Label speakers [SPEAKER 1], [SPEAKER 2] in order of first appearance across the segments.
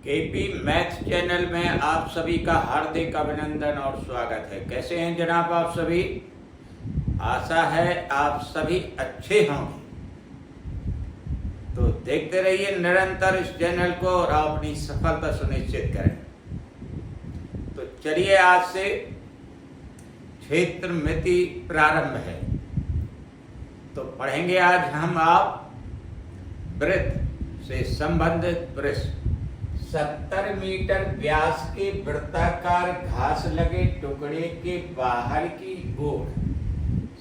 [SPEAKER 1] KP maths channel में आप सभी का हार्दिक अभिनंदन और स्वागत है। कैसे हैं जनाब आप सभी? आशा है आप सभी अच्छे होंगे। तो देखते रहिए निरंतर इस चैनल को और अपनी सफलता सुनिश्चित करें। तो चलिए आज से क्षेत्र मिति प्रारंभ है। तो पढ़ेंगे आज हम आप वृत्त से संबंधित प्रश्न। 70 मीटर व्यास के वृत्ताकार घास लगे टुकड़े के बाहर की ओर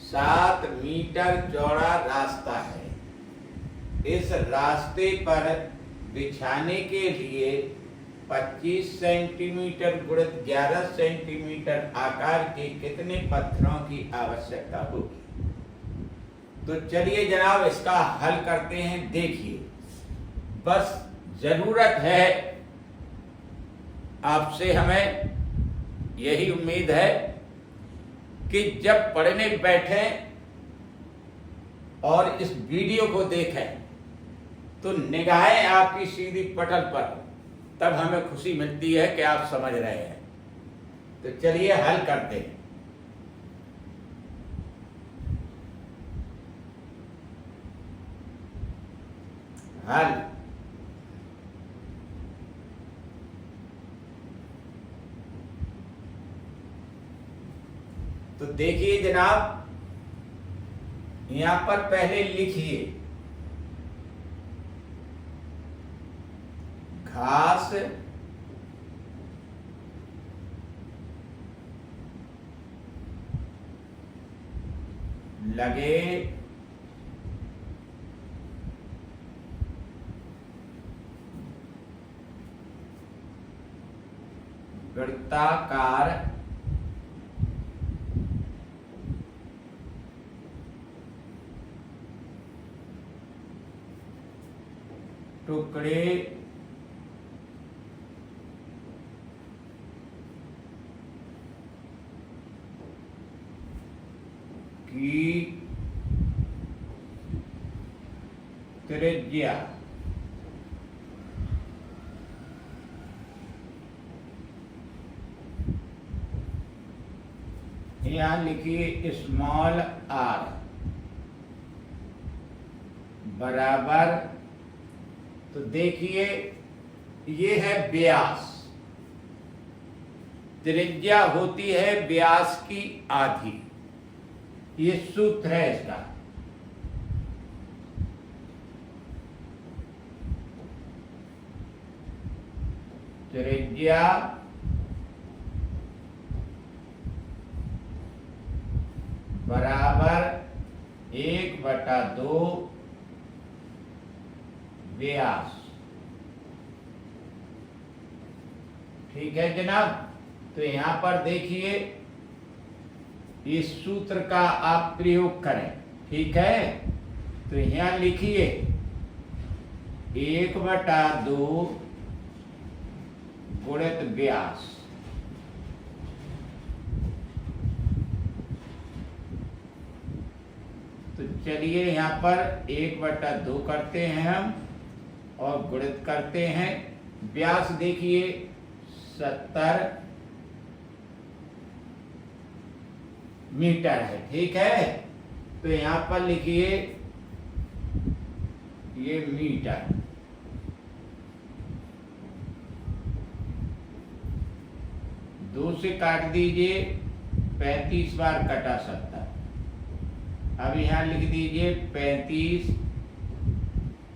[SPEAKER 1] 7 मीटर चौड़ा रास्ता है। इस रास्ते पर बिछाने के लिए 25 सेंटीमीटर गुणित 11 सेंटीमीटर आकार के कितने पत्थरों की आवश्यकता होगी? तो चलिए जनाब इसका हल करते हैं। देखिए, बस जरूरत है आपसे, हमें यही उम्मीद है कि जब पढ़ने बैठें और इस वीडियो को देखें तो निगाहें आपकी सीधी पटल पर, तब हमें खुशी मिलती है कि आप समझ रहे हैं। तो चलिए हल करते हैं। हल तो देखिए जनाब, यहां पर पहले लिखिए घास लगे वृत्ताकार टुकड़े की त्रिज्या यहां लिखिए स्मॉल आर बराबर, तो देखिए ये है व्यास, त्रिज्या होती है व्यास की आधी। ये सूत्र है इसका। त्रिज्या बराबर 1/2 व्यास। ठीक है जनाब, तो यहां पर देखिए इस सूत्र का आप प्रयोग करें। ठीक है, तो यहां लिखिए 1/2 गुणित व्यास। तो चलिए यहां पर 1/2 करते हैं हम और गुणित करते हैं। व्यास देखिए 70 मीटर है। ठीक है, तो यहां पर लिखिए ये मीटर, दो से काट दीजिए, 35 बार कटा 70। अब यहां लिख दीजिए 35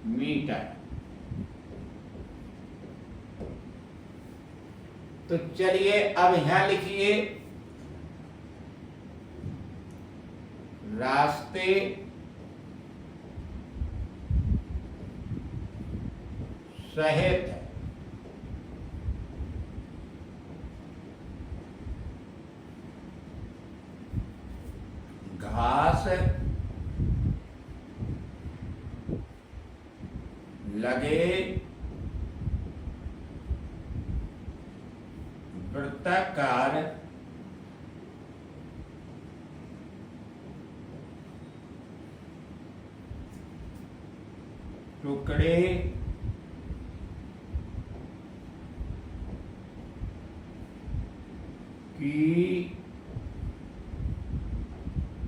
[SPEAKER 1] मीटर। तो चलिए अब यहां लिखिए रास्ते सहित घास लगे वृत्ताकार टुकड़े की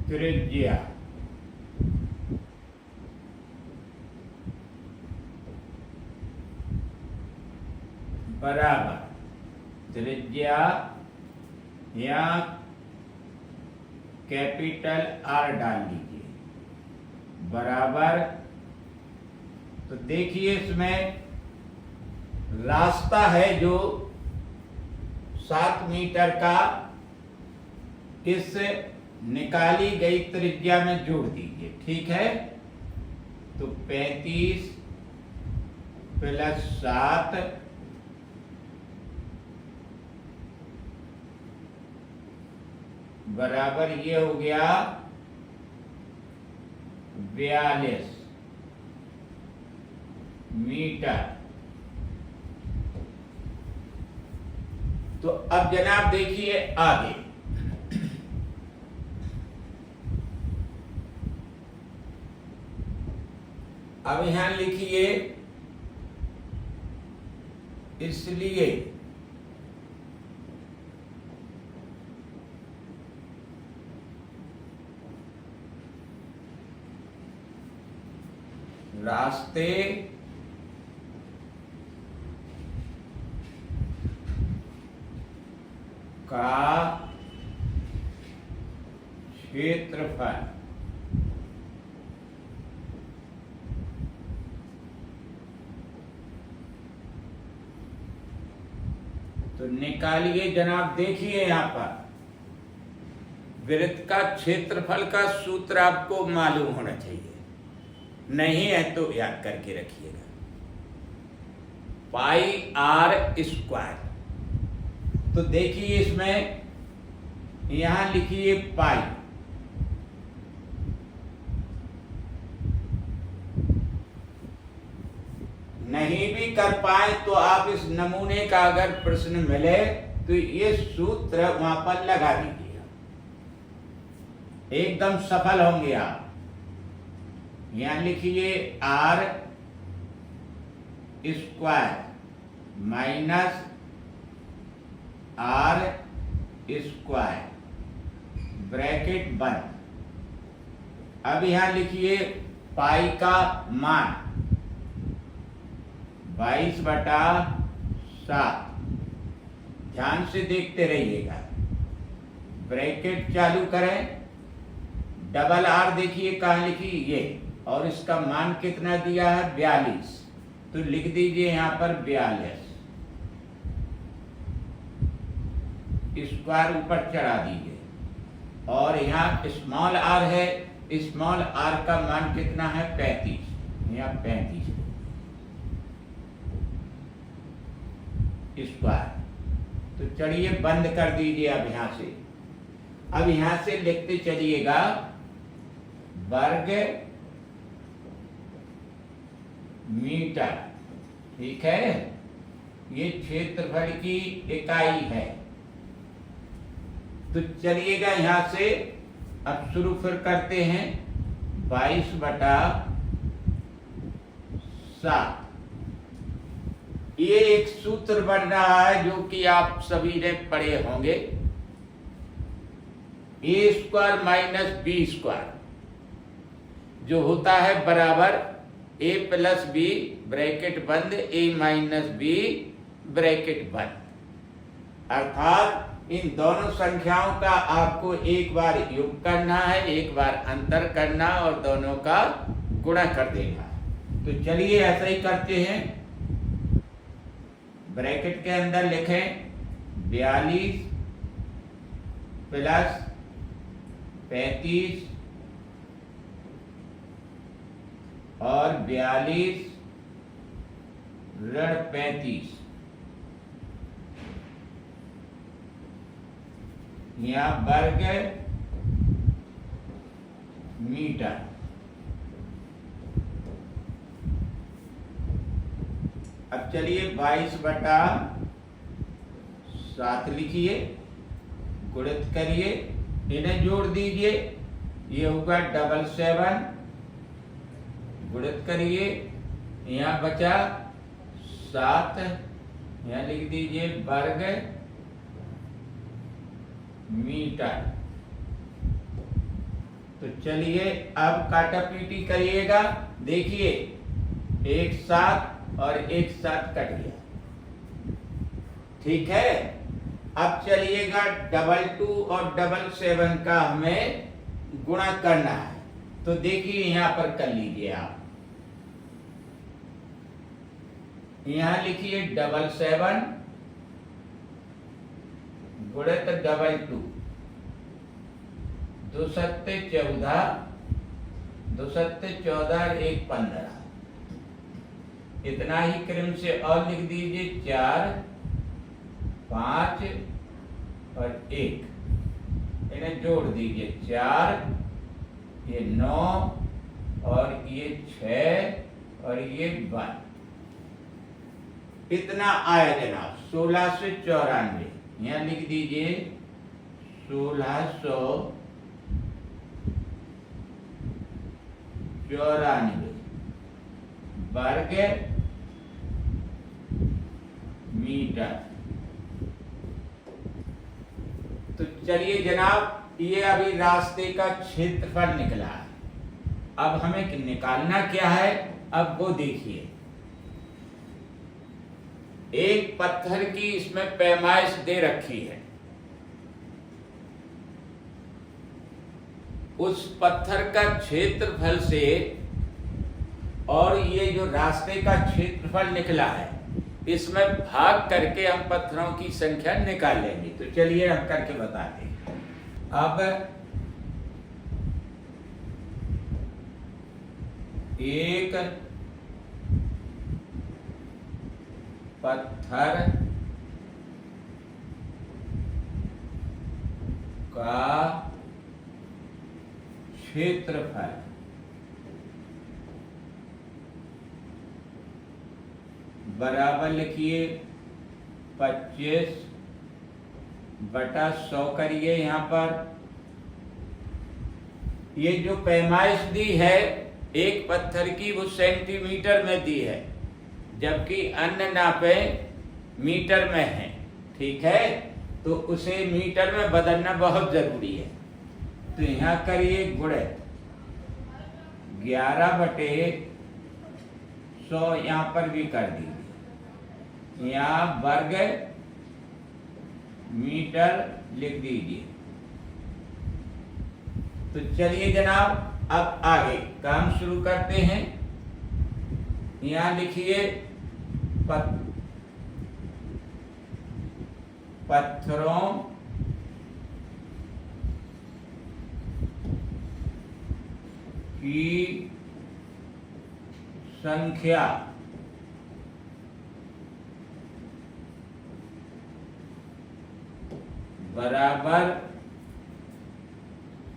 [SPEAKER 1] त्रिज्या बराबर त्रिज्या या कैपिटल आर डाल लीजिए बराबर। तो देखिए इसमें रास्ता है जो 7 मीटर का, इस निकाली गई त्रिज्या में जोड़ दीजिए, ठीक है। तो 35 + 7 बराबर ये हो गया 42 मीटर। तो अब जनाब देखिए आगे, अब यहां लिखिए इसलिए रास्ते का क्षेत्रफल तो निकालिए जनाब। देखिए यहां पर वृत्त का क्षेत्रफल का सूत्र आपको मालूम होना चाहिए, नहीं है तो याद करके रखिएगा। πr²। तो देखिए इसमें यहां लिखिए पाई, नहीं भी कर पाए तो आप इस नमूने का अगर प्रश्न मिले तो ये सूत्र वहां पर लगा दीजिए, एकदम सफल होंगे आप। यहां लिखिए r² माइनस r² ब्रैकेट बंद। अब यहां लिखिए पाई का मान 22/7। ध्यान से देखते रहिएगा, ब्रैकेट चालू करें, डबल आर देखिए कहां लिखी ये, और इसका मान कितना दिया है 42, तो लिख दीजिए यहां पर 42 स्क्वायर ऊपर चढ़ा दीजिए। और यहाँ स्मॉल आर है, स्मॉल आर का मान कितना है 35, यहाँ 35 स्क्वायर। तो चलिए बंद कर दीजिए। अब यहां से लिखते चलिएगा वर्ग मीटर, ठीक है। ये क्षेत्रफल की इकाई है। तो चलिएगा यहां से अब शुरू फिर करते हैं। 22/7 ये एक सूत्र बन रहा है जो कि आप सभी ने पढ़े होंगे, a² माइनस b² जो होता है बराबर a + b ब्रैकेट बंद a माइनस b ब्रैकेट बंद। अर्थात इन दोनों संख्याओं का आपको एक बार योग करना है, एक बार अंतर करना और दोनों का गुणा कर देना। तो चलिए ऐसा ही करते हैं। ब्रैकेट के अंदर लिखें 42 + 35 और 42 ऋण 35 या वर्ग मीटर। अब चलिए 22/7 लिखिए, गुणित करिए, इन्हें जोड़ दीजिए, ये होगा 77, गुणित करिए, यहाँ बचा 7, यहाँ लिख दीजिए वर्ग मीटर। तो चलिए अब काटापीटी करिएगा। देखिए एक साथ और एक साथ कट गया, ठीक है। अब चलिएगा 22 और 77 का हमें गुणा करना है। तो देखिए यहां पर कर लीजिए आप, यहां लिखिए 77 गुणित 22, 2 सत्ते 14, 2 सत्ते 14, 1 15। इतना ही क्रम से और लिख दीजिए 4, 5 और 1, इन्हें जोड़ दीजिए 4, ये 9 और ये 6 और ये 12। इतना आया जनाब 1694। यहां लिख दीजिए 1694 वर्ग मीटर। तो चलिए जनाब, ये अभी रास्ते का क्षेत्रफल निकला है। अब हमें निकालना क्या है, अब वो देखिए। एक पत्थर की इसमें पैमाइश दे रखी है, उस पत्थर का क्षेत्रफल से और ये जो रास्ते का क्षेत्रफल निकला है, इसमें भाग करके हम पत्थरों की संख्या निकाल लेंगे। तो चलिए हम करके बताते हैं। अब एक पत्थर का क्षेत्रफल बराबर लिखिए 25/100 करिए। यहां पर ये जो पैमाइश दी है एक पत्थर की, वो सेंटीमीटर में दी है, जबकि अन्य नापे मीटर में है, ठीक है। तो उसे मीटर में बदलना बहुत जरूरी है। तो यहां करिए गुणित 11/100, यहां पर भी कर दीजिए। यहां वर्ग मीटर लिख दीजिए। तो चलिए जनाब, अब आगे काम शुरू करते हैं। यहां लिखिए पत्थरों की संख्या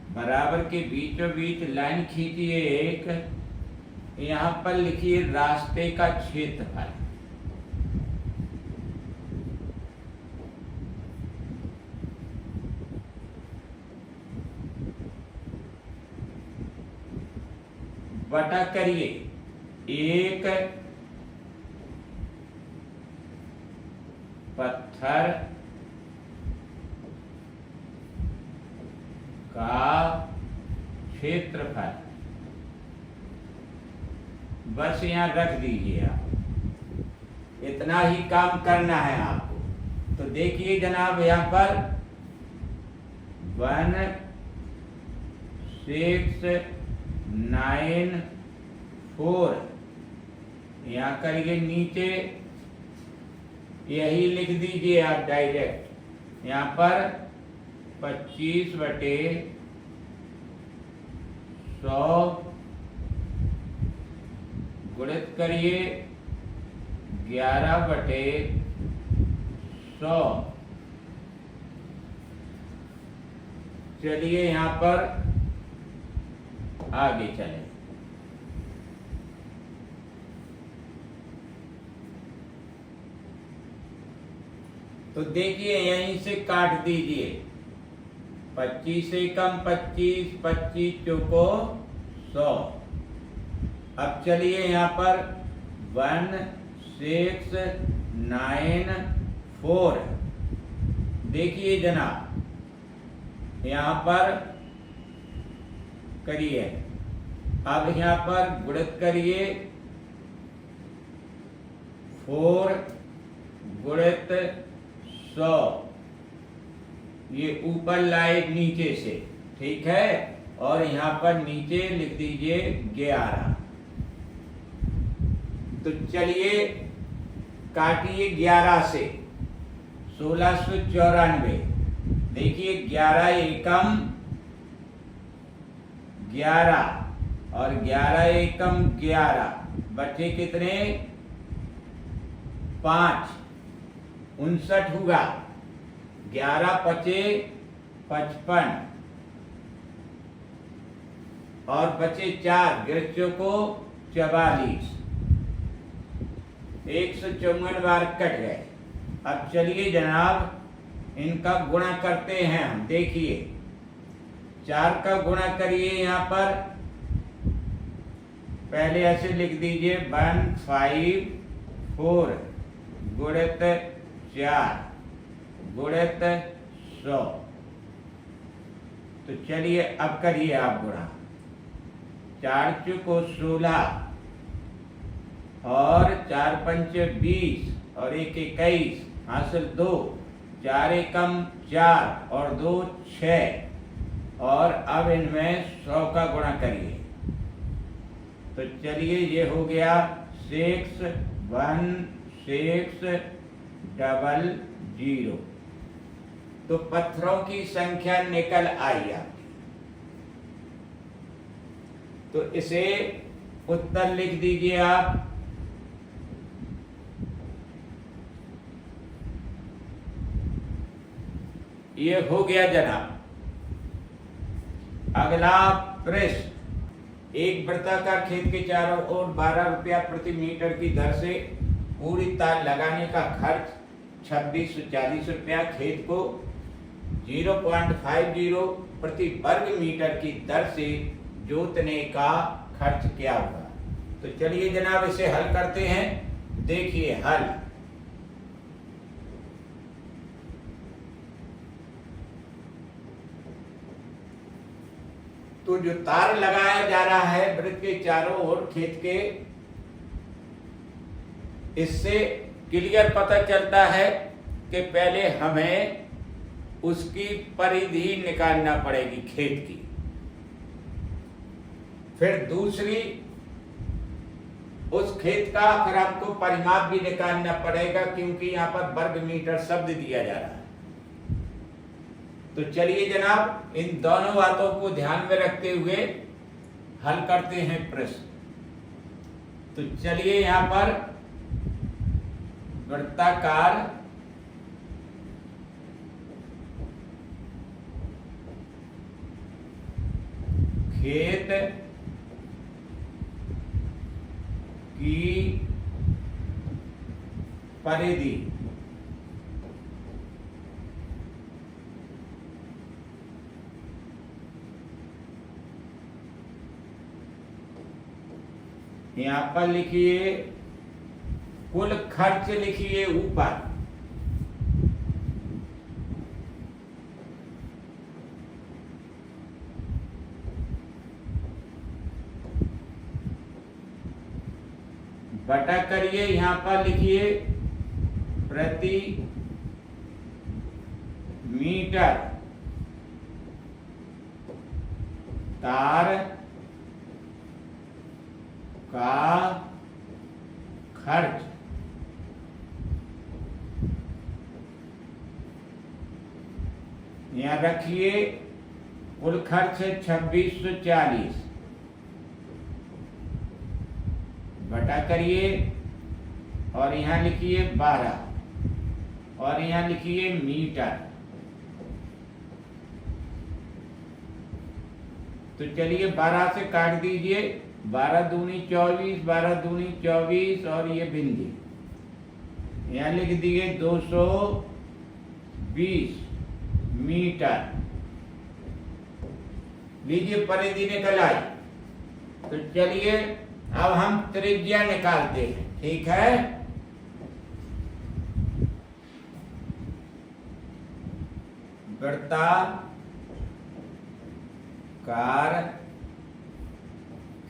[SPEAKER 1] बराबर के बीचों बीच लाइन खींचिए एक। यहां पर लिखिए रास्ते का क्षेत्रफल। बटा करिए एक पत्थर का क्षेत्रफल। बस यहां रख दीजिए आप, इतना ही काम करना है आपको। तो देखिए जनाब, यहां पर 1694 यहां करिए नीचे, यही लिख दीजिए आप डायरेक्ट। यहां पर 25/100 गुणित करिए 11/100। चलिए यहां पर आगे चलें। तो देखिए यहीं से काट दीजिए, 25 से कम 25, 25 चौको 100। अब चलिए यहाँ पर 1694 देखिए जनाब, यहां पर करिए। अब यहां पर गुणित करिए 4 गुणित 100, ये ऊपर लाए नीचे से, ठीक है। और यहां पर नीचे लिख दीजिए 11। तो चलिए काटिए 11 से 1694। देखिए 11 एकम 11 और 11 एकम 11, बचे कितने? 5, 59 हुआ। 11 पचे 55 और बचे 4, गिरचों को 44, 154 बार कट गए। अब चलिए जनाब इनका गुणा करते हैं हम। देखिए 4 का गुणा करिए। यहां पर पहले ऐसे लिख दीजिए 154 गुणित 4 गुणित 100। तो चलिए अब करिए आप गुणा। 4 चौको 16 और 4 पंचे 20 और 1 21, हासिल 2, 4 एकम 4 और 2 6। और अब इनमें 100 का गुणा करिए। तो चलिए ये हो गया 61600। तो पत्थरों की संख्या निकल आई आपकी। तो इसे उत्तर लिख दीजिए आप। ये हो गया जनाब। अगला प्रश्न, एक वृत्ताकार खेत के चारों ओर 12 रुपया प्रति मीटर की दर से पूरी तार लगाने का खर्च 2640 रुपया, खेत को 0.50 प्रति वर्ग मीटर की दर से जोतने का खर्च क्या होगा? तो चलिए जनाब इसे हल करते हैं। देखिए हल। तो जो तार लगाया जा रहा है वृत्त के चारों ओर खेत के, इससे क्लियर पता चलता है कि पहले हमें उसकी परिधि निकालना पड़ेगी खेत की। फिर दूसरी, उस खेत का फिर आपको परिमाप भी निकालना पड़ेगा, क्योंकि यहां पर वर्ग मीटर शब्द दिया जा रहा है। तो चलिए जनाब इन दोनों बातों को ध्यान में रखते हुए हल करते हैं प्रश्न। तो चलिए यहां पर वृत्ताकार खेत की परिधि यहां पर लिखिए, कुल खर्च लिखिए ऊपर, बटा करिए, यहां पर लिखिए प्रति मीटर तार का खर्च। यहां रखिए कुल खर्च है 2640, बटा करिए और यहां लिखिए 12 और यहां लिखिए मीटर। तो चलिए 12 से काट दीजिए, 12 दूनी 24, 12 दूनी 24 और ये बिंदी यहाँ लिख दिए 220 मीटर। लीजिए परिधि निकल आई। तो चलिए अब हम त्रिज्या निकालते हैं, ठीक है। कार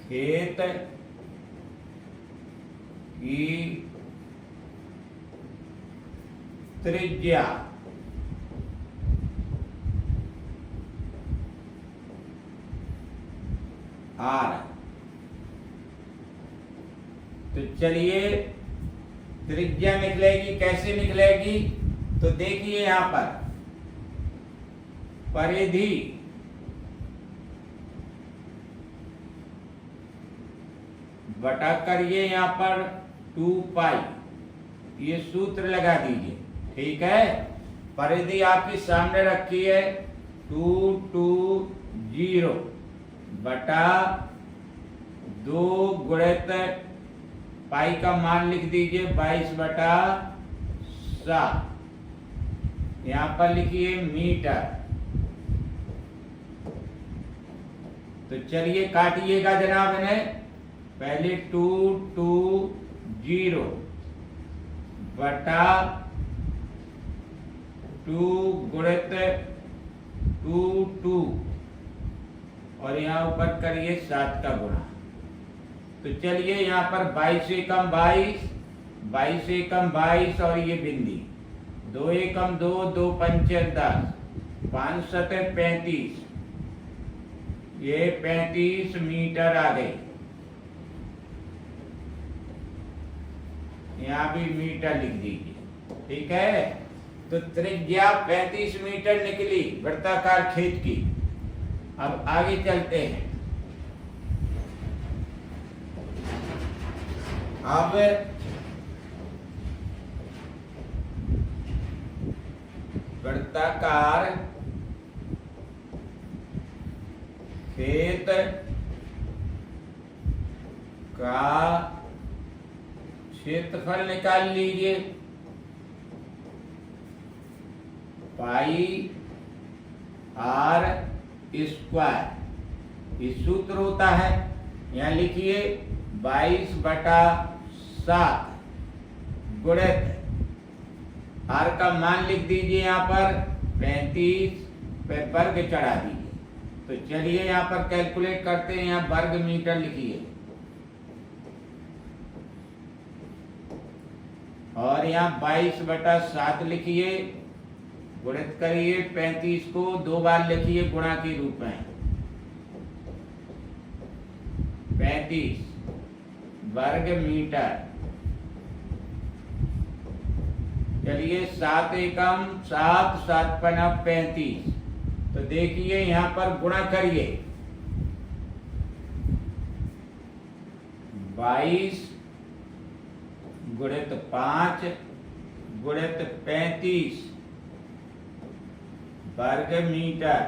[SPEAKER 1] खेत की त्रिज्या आर। तो चलिए त्रिज्या निकलेगी, कैसे निकलेगी? तो देखिए यहां पर परिधि बटा करिए यहां पर 2 पाई, ये सूत्र लगा दीजिए। ठीक है, परिधि आपके सामने रखी है 220 बटा 2 गुणित पाई का मान लिख दीजिए 22 बटा 7, यहां पर लिखिए मीटर। तो चलिए काटिएगा जनाब इन्हें। पहले 220 बटा 2 गुणित 2 और यहाँ ऊपर करिए 7 का गुणा। तो चलिए यहाँ पर 22 से कम 22, 22 से कम 22 और ये बिंदी 2 एकम 2, 2 पंचे 10, 5 सतह 35, ये 35 मीटर आ गई। यहाँ भी मीटर लिख दीजिए। ठीक है, तो त्रिज्या 35 मीटर निकली वृत्ताकार खेत की। अब आगे चलते हैं। अब वृत्ताकार खेत का क्षेत्रफल निकाल लीजिए। पाई आर स्क्वायर, ये सूत्र होता है। यहां लिखिए 22 बटा 7 गुणित आर का मान लिख दीजिए यहां पर 35 पे वर्ग चढ़ा दीजिए। तो चलिए यहां पर कैलकुलेट करते हैं। यहां वर्ग मीटर लिखिए और यहाँ 22 बटा 7 लिखिए, गुणित करिए 35 को 2 बार लिखिए गुणा के रूप में। 35 वर्ग मीटर। चलिए 7 एकम 7, 7 पना 35। तो देखिए यहां पर गुणा करिए 22 गुणित 5 गुणित 35 वर्ग मीटर।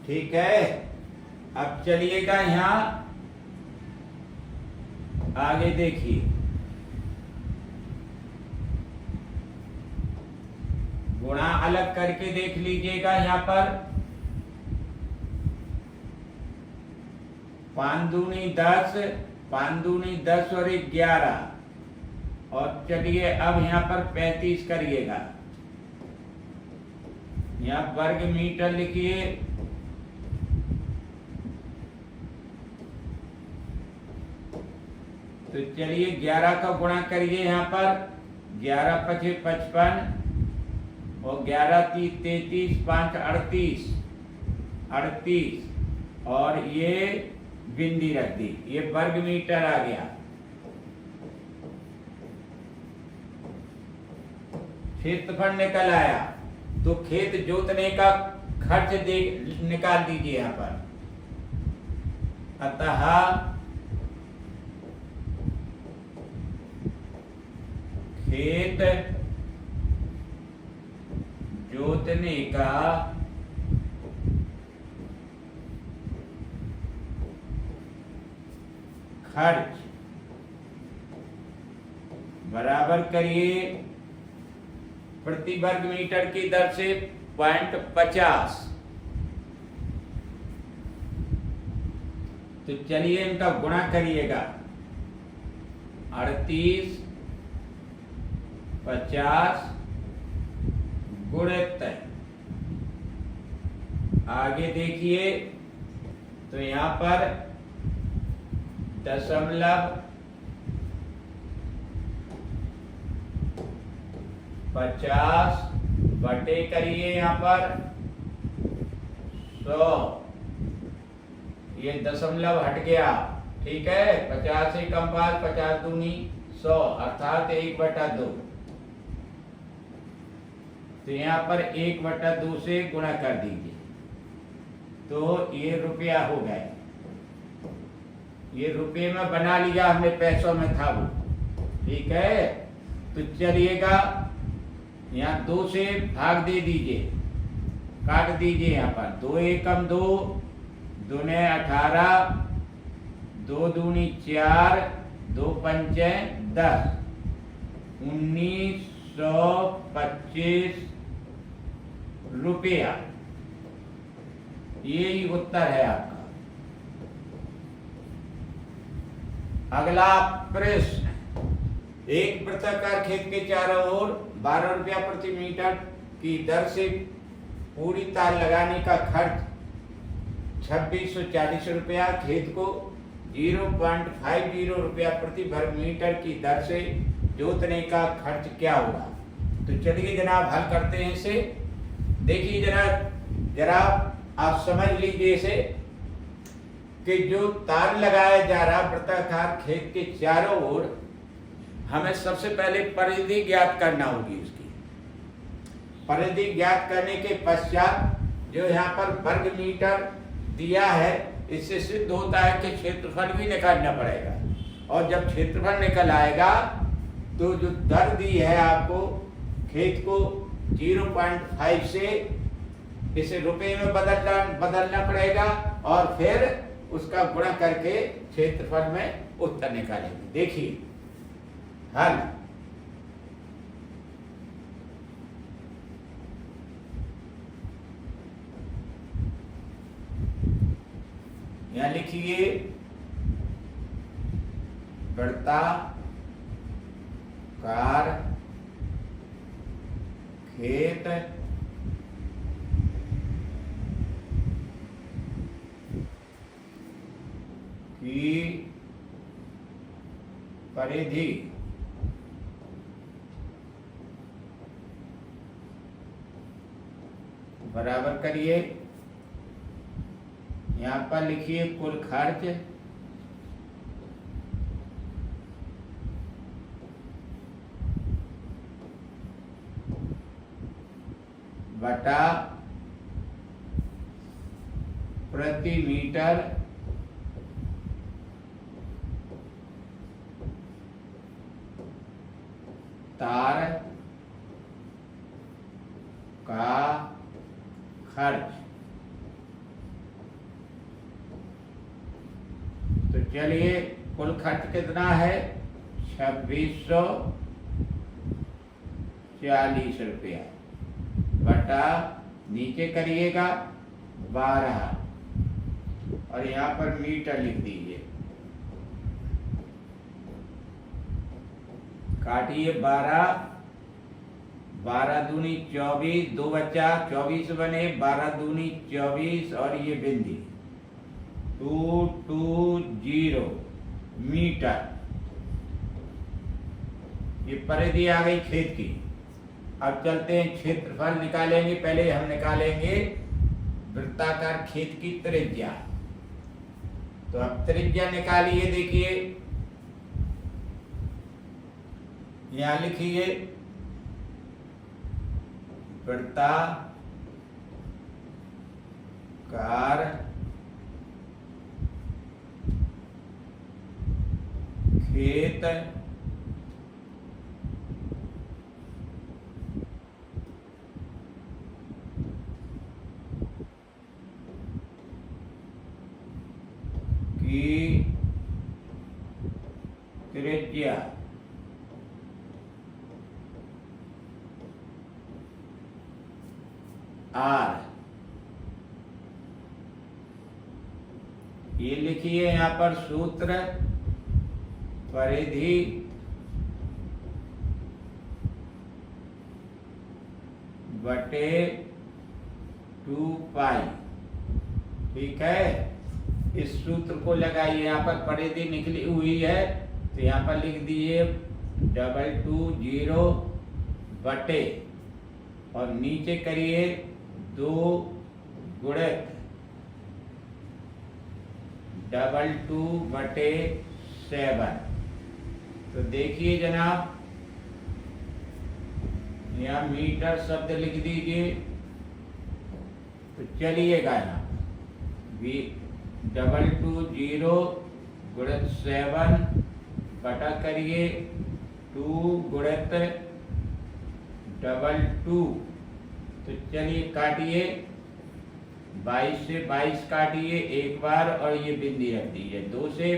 [SPEAKER 1] ठीक है, अब चलिएगा यहां आगे देखिए। गुणा अलग करके देख लीजिएगा। यहां पर 5 दूनी 10, 5 दूनी 10 और 11। और चलिए अब यहां पर 35 करिएगा। यहां वर्ग मीटर लिखिए। तो चलिए 11 का गुणा करिए यहां पर। 11 पचे 55 और 11 3 33, 5 38, 38 और ये बिंदी रख दी, ये वर्ग मीटर आ गया। क्षेत्रफल निकल आया। तो खेत जोतने का खर्च निकाल दीजिए यहां पर। अतः खेत जोतने का खर्च बराबर करिए प्रति वर्ग मीटर की दर से 0.50। तो चलिए इनका गुणा करिएगा। 38, 50 गुणित, आगे देखिए तो यहां पर दशमलव 50 बटे करिए यहां पर 100, ये दशमलव हट गया, ठीक है। 50 से कम 5, 50 दूनी 100 अर्थात 1/2। तो यहाँ पर 1/2 से गुणा कर दीजिए तो ये रुपया हो गए। ये रुपये में बना लिया हमने, पैसों में था वो, ठीक है। तो चलिएगा यहाँ 2 से भाग दे दीजिए, काट दीजिए यहाँ पर 2 एकम 2, 2 ने 18, 2 दूनी 4, 2 पंचे 10, 1925 रुपया। यही उत्तर है आपका। अगला प्रश्न, एक वृत्ताकार खेत के चारों ओर 12 रुपया प्रति मीटर की दर से पूरी तार लगाने का खर्च 2640 रुपया, खेत को 0.50 रुपया प्रति वर्ग मीटर की दर से जोतने का खर्च क्या होगा। तो चलिए जनाब हल करते हैं इसे। देखिए जरा आप समझ लीजिए इसे कि जो तार लगाया जा रहा वृत्ताकार खेत के चारों ओर, हमें सबसे पहले परिधि ज्ञात करना होगी। उसकी परिधि ज्ञात करने के पश्चात जो यहाँ पर वर्ग मीटर दिया है, इससे सिद्ध होता है कि क्षेत्रफल भी निकालना पड़ेगा। और जब क्षेत्रफल निकल आएगा तो जो दर दी है आपको खेत को 0.5 से इसे रुपए में बदलना पड़ेगा और फिर उसका गुणा करके क्षेत्रफल में उत्तर निकालेंगे। देखिए हल, यहां लिखिए वृत्ताकार खेत की परिधि बराबर करिए, यहाँ पर लिखिए कुल खर्च बटा प्रति मीटर तार का खर्च। तो चलिए कुल खर्च कितना है 2640 रुपया बटा नीचे करिएगा 12 और यहाँ पर मीटर लिख दीजिए, काटिए 12 दूनी 24, 2 बचा 24 बने, 12 दूनी 24 और ये बिंदी 220 मीटर। ये परिधि आ गई खेत की। अब चलते हैं क्षेत्रफल निकालेंगे। पहले हम निकालेंगे वृत्ताकार खेत की त्रिज्या। तो अब त्रिज्या निकालिए, देखिए यहां लिखिए वृत्ताकार खेत की त्रिज्या R, ये लिखिए यहाँ पर सूत्र परिधि बटे 2 पाई। ठीक है, इस सूत्र को लगाइए। यहाँ पर परिधि निकली हुई है तो यहाँ पर लिख दीजिए 220 बटे और नीचे करिए 2 गुणित 22 बटे 7। तो देखिए जनाब, यहाँ मीटर शब्द लिख दीजिए। तो चलिएगा यहाँ 220 गुणित 7 बटा करिए 2 गुणित 22। तो चलिए काटिए, 22 से 22 काटिए एक बार और ये बिंदी रख दीजिए। 2 से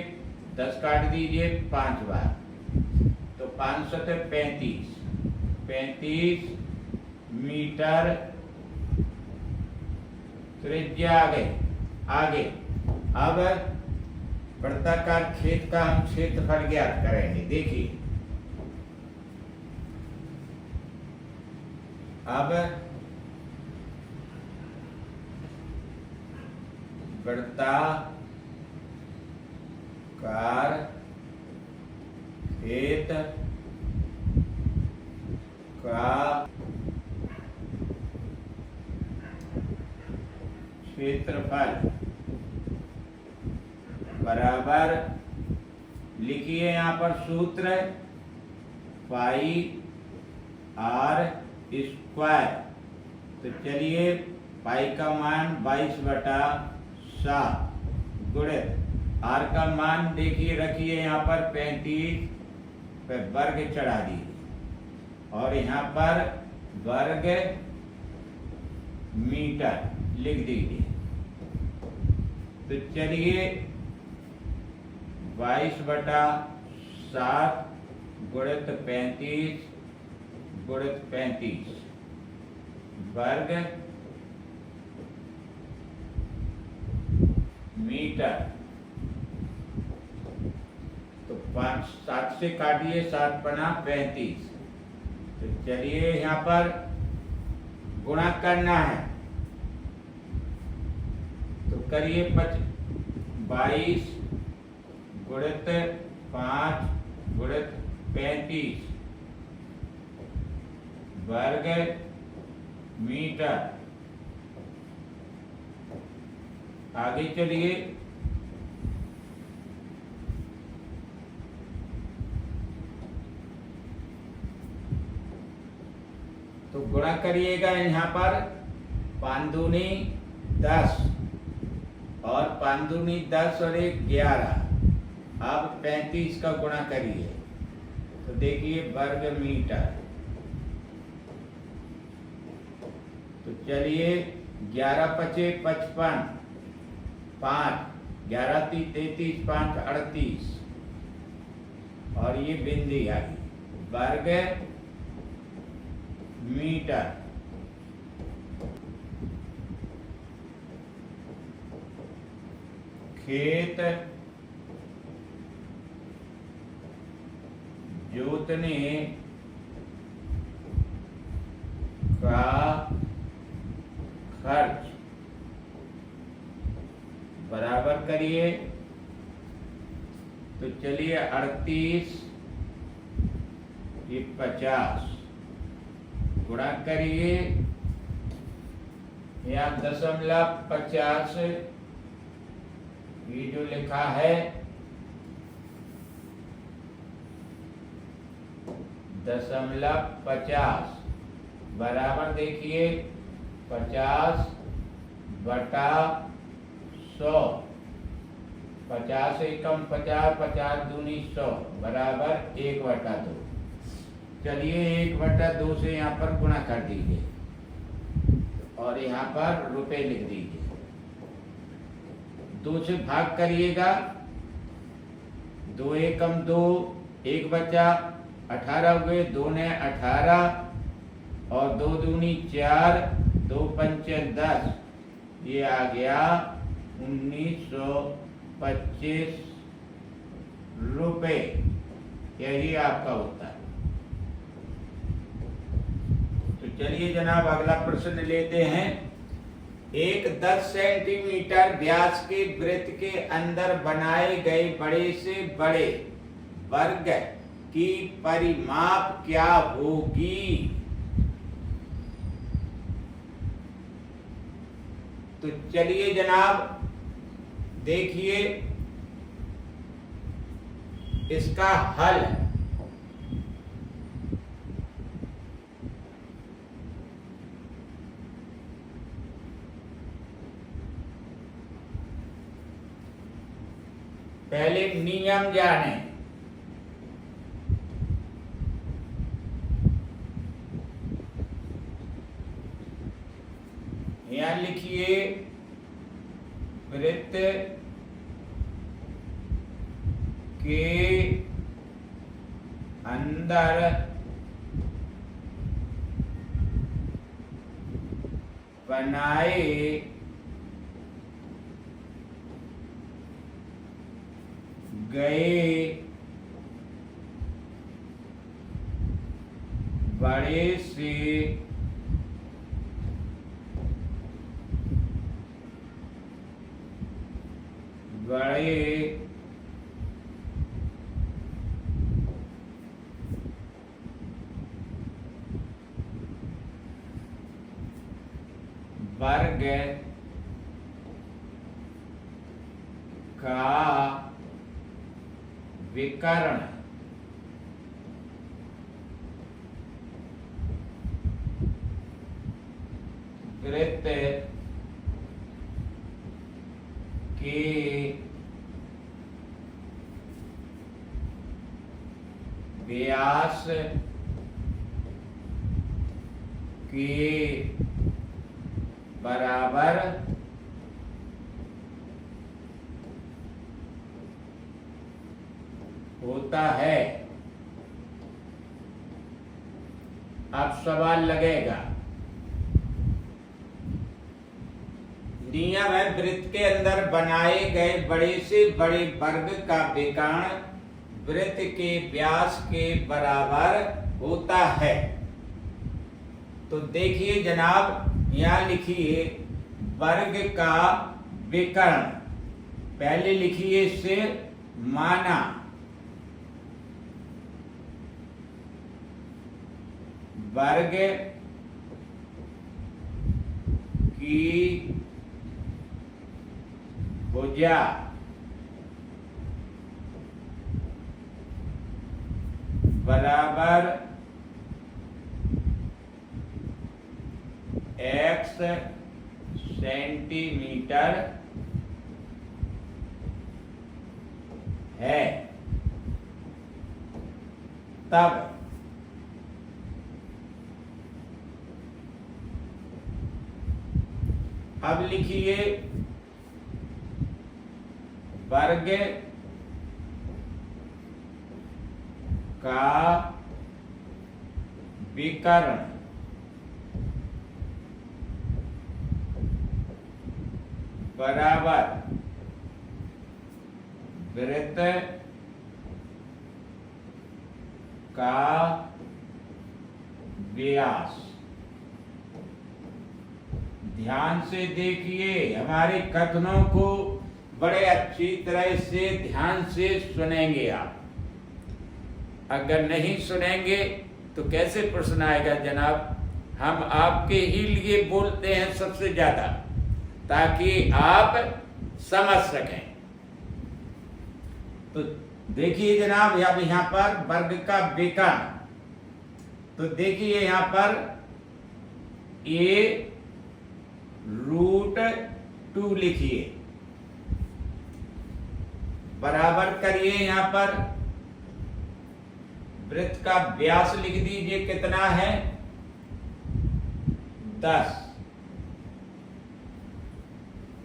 [SPEAKER 1] 10 काट दीजिए 5 बार, तो 5 से 35 मीटर त्रिज्या आगे। अब वृत्ताकार खेत का हम क्षेत्रफल ज्ञात करेंगे। देखिए, अब वृत्ताकार खेत का क्षेत्रफल बराबर, लिखिए यहाँ पर सूत्र पाई r स्क्वायर। तो चलिए, पाई का मान 22/7 गुणित r का मान देखिए रखिए यहाँ पर 35 पे वर्ग चढ़ा दीजिए और यहाँ पर वर्ग मीटर लिख दीजिए। तो चलिए 22/7 गुणित 35 गुणित 35 वर्ग मीटर। तो 7 से काटिए, 7 पना 35। तो चलिए यहाँ पर गुणा करना है, तो करिए 22 गुणित 5 गुणित 35 वर्ग मीटर। आगे चलिए, तो गुणा करिएगा यहाँ पर 5 दूनी 10 और 5 दूनी 10 और 1 11। अब 35 का गुणा करिए, तो देखिए वर्ग मीटर। तो चलिए 11 पचे 55, 5 11 × 3 33, 5 38 और ये बिंदी आ गई वर्ग मीटर। खेत जोतने का खर्च बराबर करिए। तो चलिए 38 ये 50 गुणा करिए, यहाँ 0.50 ये जो लिखा है 0.50 बराबर देखिए 50/100। 50 एकम 50, 50 दूनी 100 बराबर 1/2। चलिए 1/2 से यहाँ पर गुणा कर दीजिए और यहाँ पर रुपए लिख दीजिए। 2 से भाग करिएगा, 2 एकम 2, 1 बचा, 18 हुए, 2 ने 18 और 2 दूनी 4, 2 पंचे 10, ये आ गया 1925 रुपए। यही आपका उत्तर। तो चलिए जनाब अगला प्रश्न लेते हैं। एक 10 सेंटीमीटर व्यास के वृत्त के अंदर बनाए गए बड़े से बड़े वर्ग की परिमाप क्या होगी? तो चलिए जनाब देखिए इसका हल। पहले नियम जाने। यहां लिखिए वृत्त के अंदर बनाए गए बड़े से बड़े वर्ग का विकर्ण वृत्त के व्यास के बराबर होता है। अब सवाल लगेगा, नियम है वृत्त के अंदर बनाए गए बड़े से बड़े वर्ग का विकर्ण वृत्त के व्यास के बराबर होता है। तो देखिए जनाब यहां लिखिए वर्ग का विकर्ण, पहले लिखिए इसे माना वर्ग की भुजा बराबर x सेंटीमीटर है। तब अब लिखिए वर्ग का विकर्ण बराबर वृत्त का व्यास। ध्यान से देखिए, हमारे कथनों को बड़े अच्छी तरह से ध्यान से सुनेंगे आप। अगर नहीं सुनेंगे तो कैसे प्रश्न आएगा जनाब? हम आपके ही लिए बोलते हैं सबसे ज्यादा, ताकि आप समझ सकें। तो देखिए जनाब अब यहां पर वर्ग का विकर्ण, तो देखिए यहां पर a√2 लिखिए, बराबर करिए यहां पर वृत्त का व्यास लिख दीजिए, कितना है 10।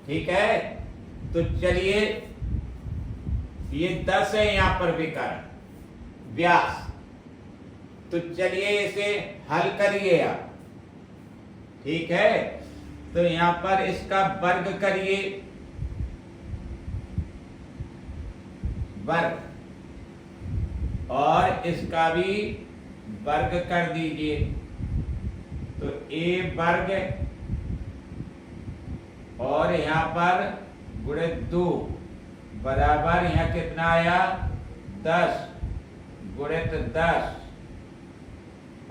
[SPEAKER 1] ठीक है, तो चलिए ये 10 है यहां पर विकर्ण व्यास। तो चलिए इसे हल करिए आप। ठीक है, तो यहां पर इसका वर्ग करिए, वर्ग, और इसका भी वर्ग कर दीजिए। तो तो a वर्ग और यहाँ पर गुणित 2 बराबर यहाँ कितना आया 10 गुणित 10।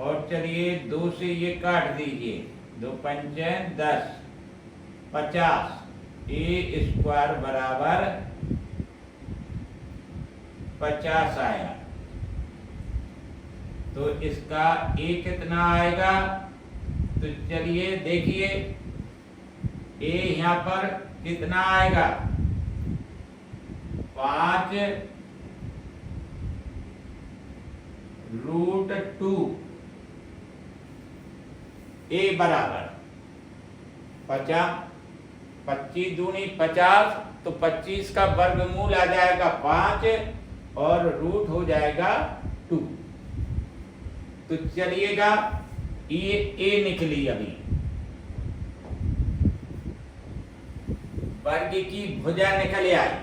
[SPEAKER 1] और चलिए 2 से ये काट दीजिए, 2 पंचे 10 50 a स्क्वायर बराबर 50 आया। तो इसका a कितना आएगा, तो चलिए देखिए a यहाँ पर कितना आएगा 5√2 a बराबर 50, 25 दूनी 50, तो 25 का वर्गमूल आ जाएगा 5 और रूट हो जाएगा 2। तो चलिएगा ये a निकली, अभी वर्ग की भुजा निकल आई।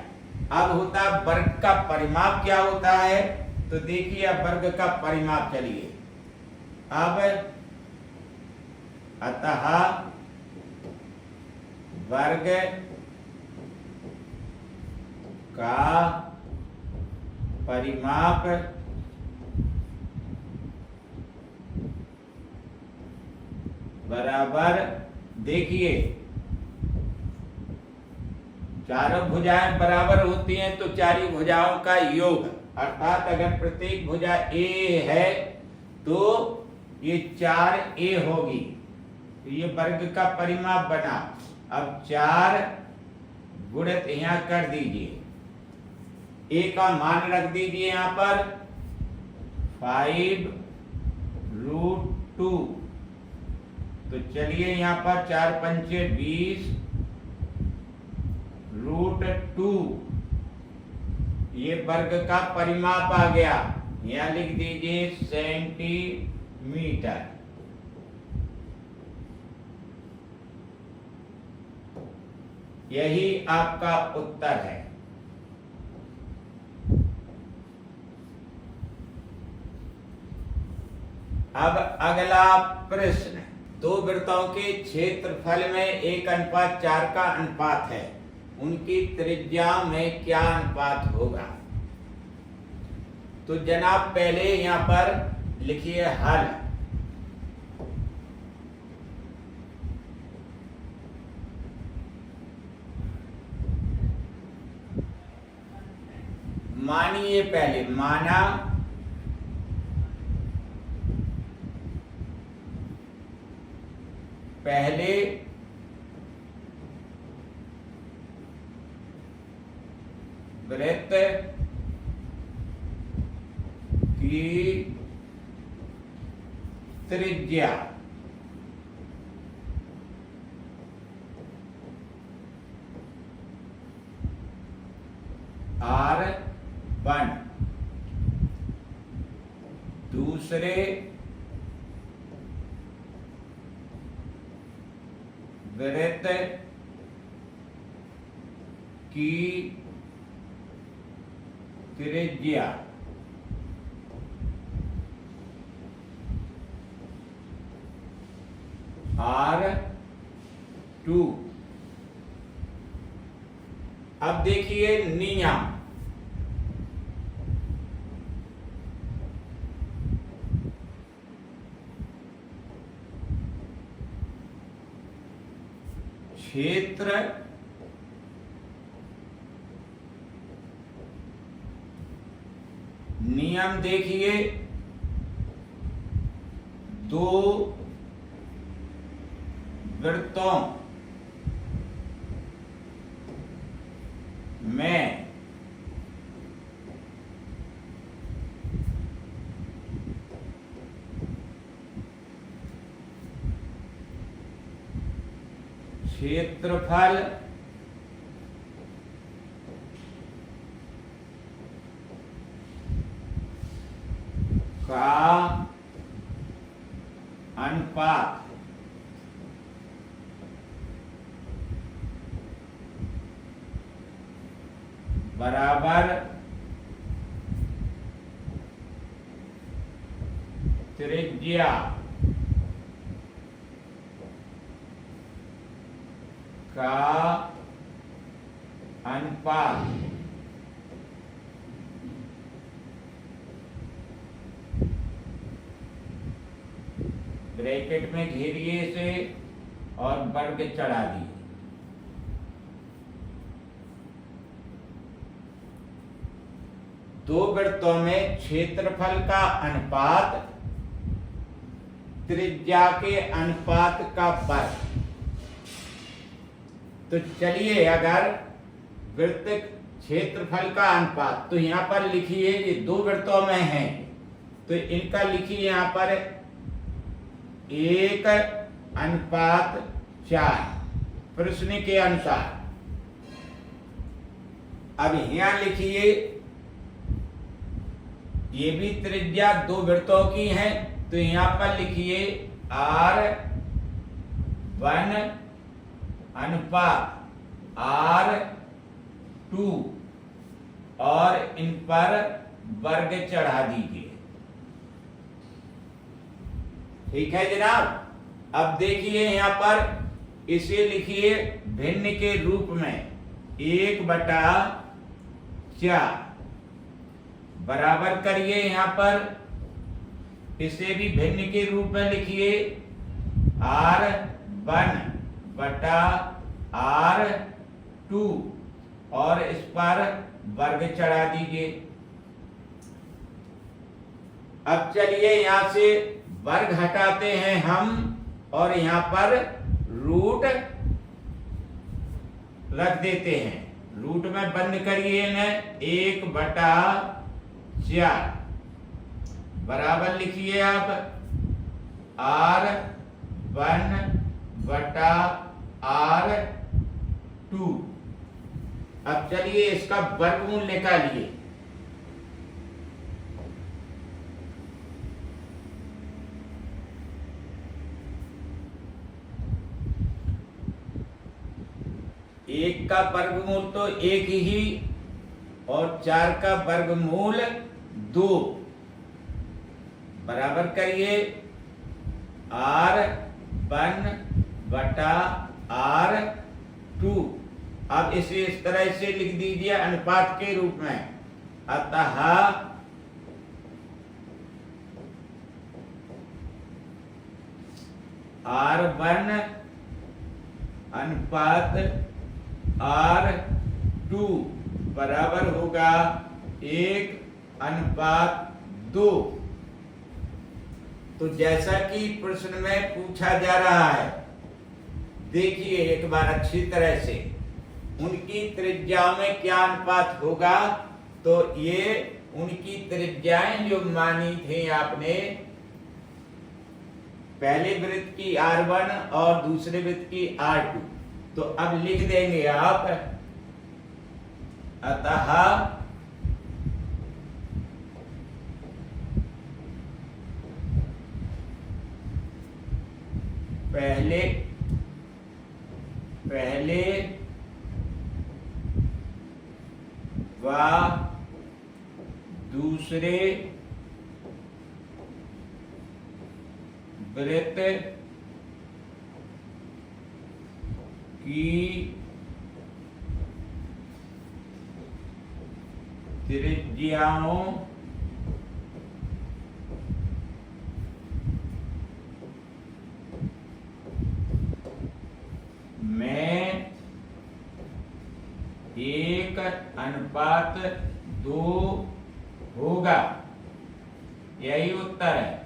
[SPEAKER 1] अब होता वर्ग का परिमाप क्या होता है, तो देखिए अब वर्ग का परिमाप चलिए। अब अतः वर्ग का परिमाप बराबर, देखिए चारों भुजाएं बराबर होती हैं तो चारों भुजाओं का योग, अर्थात अगर प्रत्येक भुजा a है तो ये 4a होगी। तो ये वर्ग का परिमाप बना। अब 4 गुणित यहाँ कर दीजिए, a का मान रख दीजिए यहाँ पर 5√2। तो चलिए यहाँ पर 4 पंचे 20 √2, ये वर्ग का परिमाप आ गया। यहाँ लिख दीजिए सेंटीमीटर। यही आपका उत्तर है। अब अगला प्रश्न, 2 वृत्तों के क्षेत्रफल में 1:4 का अनुपात है, उनकी त्रिज्या में क्या अनुपात होगा। तो जनाब पहले यहां पर लिखिए हल। मानिए पहले, माना पहले वृत्त की त्रिज्या R1, दूसरे वृत्त की त्रिज्या R2। अब देखिए नियम, क्षेत्र नियम देखिए, 2 वृत्तों में क्षेत्रफल का अनुपात बराबर त्रिज्या का अनुपात ब्रैकेट में घेरिए इसे और वर्ग चढ़ा दिए। दो वृत्तों में क्षेत्रफल का अनुपात त्रिज्या के अनुपात का वर्ग। तो चलिए, अगर वृत्त क्षेत्रफल का अनुपात, तो यहां पर लिखिए, ये दो वृत्तों में है तो इनका लिखिए यहां पर 1:4 प्रश्न के अनुसार। अब यहां लिखिए, ये भी त्रिज्या दो वृत्तों की है तो यहां पर लिखिए R1:R2 और इन पर वर्ग चढ़ा दीजिए। ठीक है जनाब। अब देखिए यहां पर इसे लिखिए भिन्न के रूप में 1/4 बराबर करिए। यहां पर इसे भी भिन्न के रूप में लिखिए R1/R2 और इस पर वर्ग चढ़ा दीजिए। अब चलिए यहां से वर्ग हटाते हैं हम और यहां पर रूट रख देते हैं। रूट में बंद करिए इन्हें 1/4 बराबर लिखिए आप R1/R2। अब चलिए इसका वर्गमूल निकालिए। एक का वर्गमूल तो एक ही और 4 का वर्गमूल 2 बराबर करिए R1/R2। अब इसे इस तरह से लिख दीजिए अनुपात के रूप में। अतः R1/R2 बराबर होगा 1:2। तो जैसा कि प्रश्न में पूछा जा रहा है, देखिए एक बार अच्छी तरह से, उनकी त्रिज्याओं में क्या अनुपात होगा। तो ये उनकी त्रिज्याएं जो मानी थी आपने, पहले वृत्त की R1 और दूसरे वृत्त की R2, तो अब लिख देंगे आप अतः पहले व दूसरे वृत्त की त्रिज्याओं में 1:2 होगा। यही उत्तर है।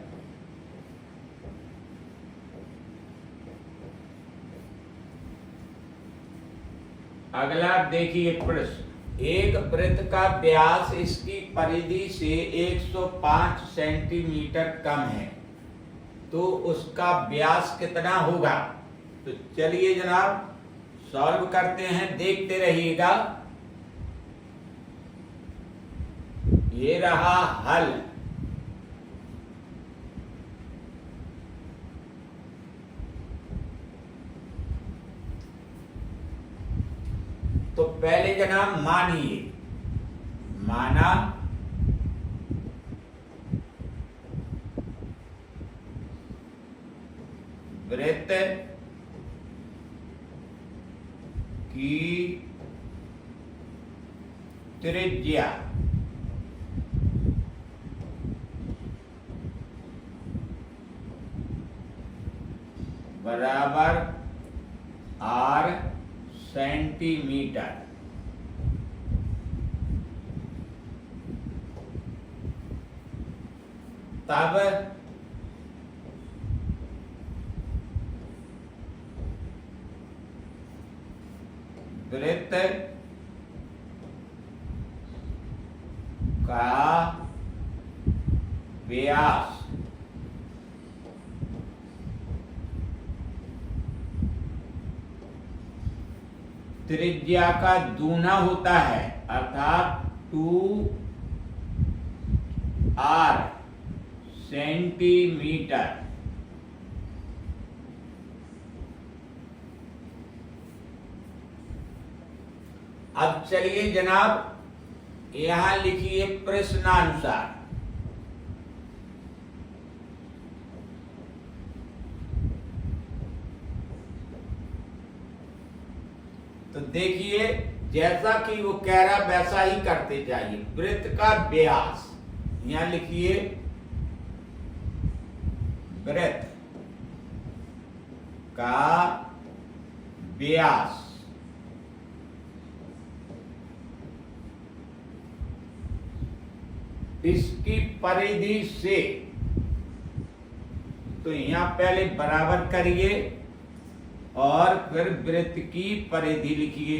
[SPEAKER 1] अगला देखिए प्रश्न। एक वृत्त का व्यास इसकी परिधि से 105 सेंटीमीटर कम है, तो उसका व्यास कितना होगा। तो चलिए जनाब सॉल्व करते हैं, देखते रहिएगा। ये रहा हल। तो पहले जनाब मानिए, माना वृत्त त्रिज्या बराबर r सेंटीमीटर। तब वृत्त का व्यास त्रिज्या का दूना होता है, अर्थात 2r सेंटीमीटर। अब चलिए जनाब यहां लिखिए प्रश्नानुसार। तो देखिए जैसा कि वो कह रहा वैसा ही करते जाइए। वृत्त का व्यास, यहां लिखिए वृत्त का व्यास इसकी परिधि से, तो यहां पहले बराबर करिए और फिर वृत्त की परिधि लिखिए।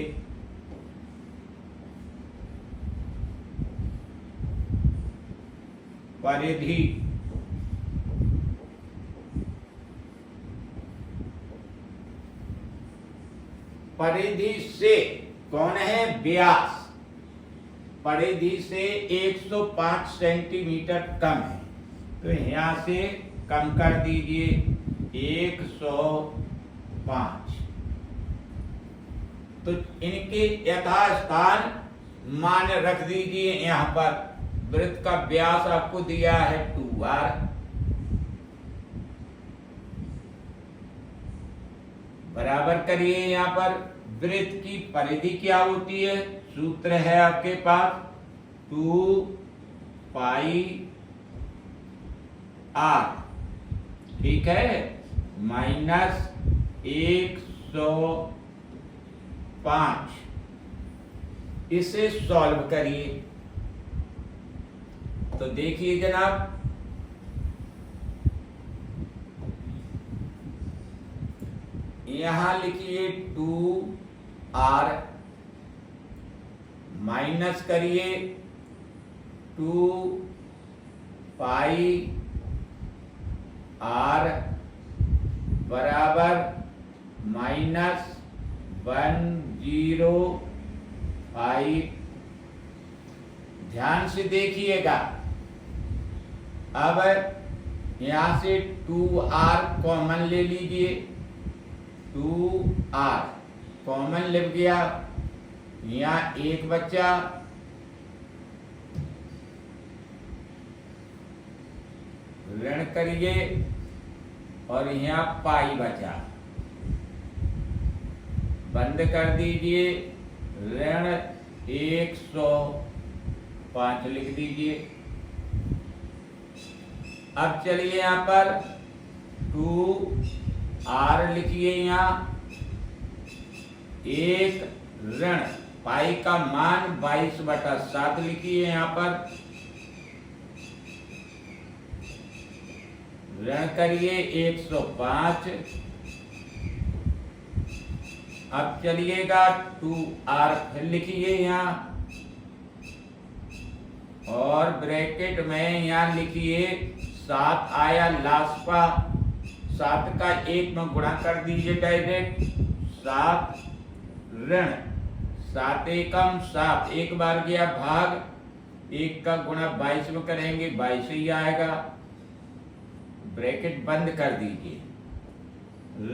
[SPEAKER 1] परिधि परिधि से कौन है? व्यास। परिधि से 105 सेंटीमीटर कम है, तो यहां से कम कर दीजिए 105। तो इनके यथास्थान मान रख दीजिए। यहां पर वृत्त का व्यास आपको दिया है 2r, बराबर करिए। यहां पर वृत्त की परिधि क्या होती है? सूत्र है आपके पास 2 पाई r, ठीक है, माइनस 105। इसे सॉल्व करिए तो देखिए जनाब, यहां लिखिए 2r माइनस करिए 2 पाई r बराबर माइनस 105। ध्यान से देखिएगा। अब यहां से 2r कॉमन ले लीजिए। 2r कॉमन ले गया, यहाँ एक बच्चा, ऋण करिए और यहाँ पाई बचा, बंद कर दीजिए। ऋण 105 लिख दीजिए। अब चलिए यहाँ पर 2r लिखिए। यहाँ एक ऋण पाई का मान 22/7 लिखिए। यहाँ पर ऋण करिए 105। अब चलिएगा 2r फिर लिखिए यहाँ, और ब्रैकेट में यहाँ लिखिए 7 आया लास्पा, 7 का 1 में गुणा कर दीजिए डायरेक्ट। 7 ऋण 7 एकम 7, एक बार गया भाग, 1 का गुणा 22 में करेंगे 22 ही आएगा। ब्रैकेट बंद कर दीजिए।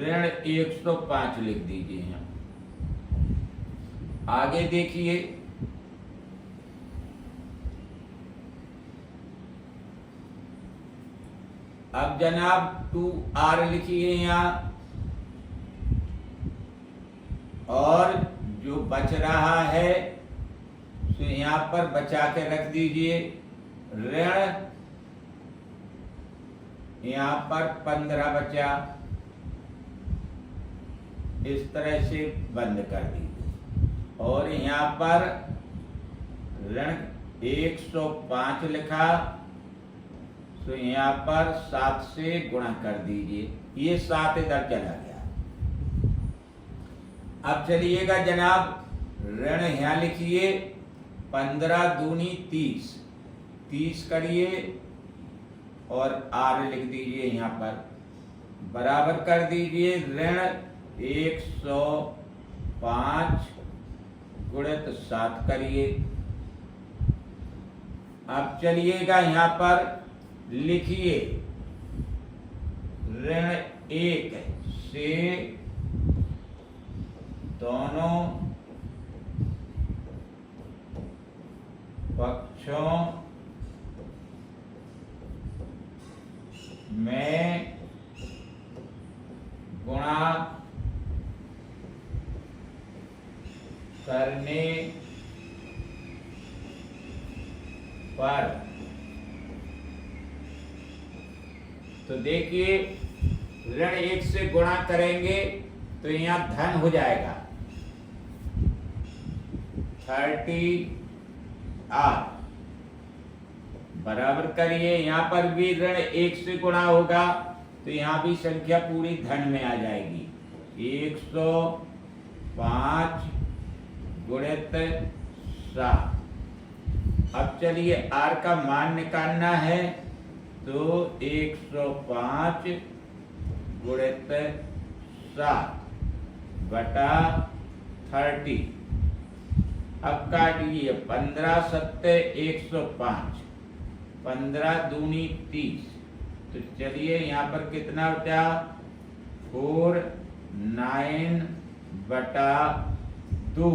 [SPEAKER 1] ऋण 105 लिख दीजिए यहाँ। आगे देखिए, अब जनाब 2r लिखिए यहाँ, और जो बच रहा है तो यहां पर बचा के रख दीजिए। ऋण यहां पर 15 बचा, इस तरह से बंद कर दीजिए। और यहां पर ऋण 105 लिखा, तो यहां पर 7 से गुणा कर दीजिए। ये 7 इधर चला गया। अब चलिएगा जनाब, ऋण यहां लिखिए 15 दूनी 30, 30 करिए और आर लिख दीजिए यहां पर, बराबर कर दीजिए। ऋण 105 गुणित 7 करिए। अब चलिएगा यहां पर लिखिए ऋण 1 से दोनों पक्षों में गुणा करने पर, तो देखिए ऋण 1 से गुणा करेंगे तो यहां धन हो जाएगा 30R, बराबर करिए। यहां पर भी ऋण 1 से गुणा होगा तो यहां भी संख्या पूरी धन में आ जाएगी। 105 गुणित 7। अब चलिए R का मान निकालना है, तो 105 गुणित 7 बटा 30। अब काटिए 15 सत्ते 105, 15 दूनी 30। तो चलिए यहाँ पर कितना बचा, 49 बटा 2।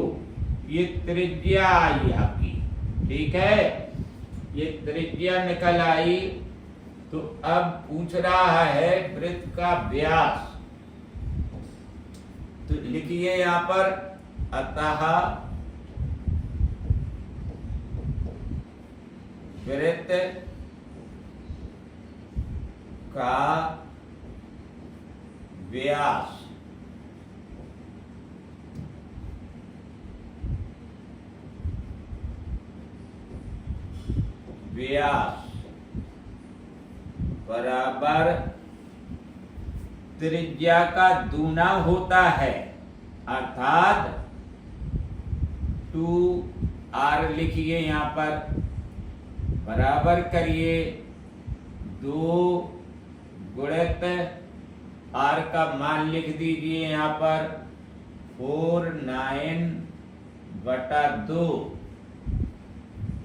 [SPEAKER 1] ये त्रिज्या आई आपकी, ठीक है, ये त्रिज्या निकल आई। तो अब पूछ रहा है वृत्त का व्यास, तो लिखिए यहां पर अतः वृत्त का व्यास बराबर त्रिज्या का दूना होता है, अर्थात 2R लिखिए यहां पर, बराबर करिए 2 गुणित R का मान लिख दीजिए यहां पर 49 बटा 2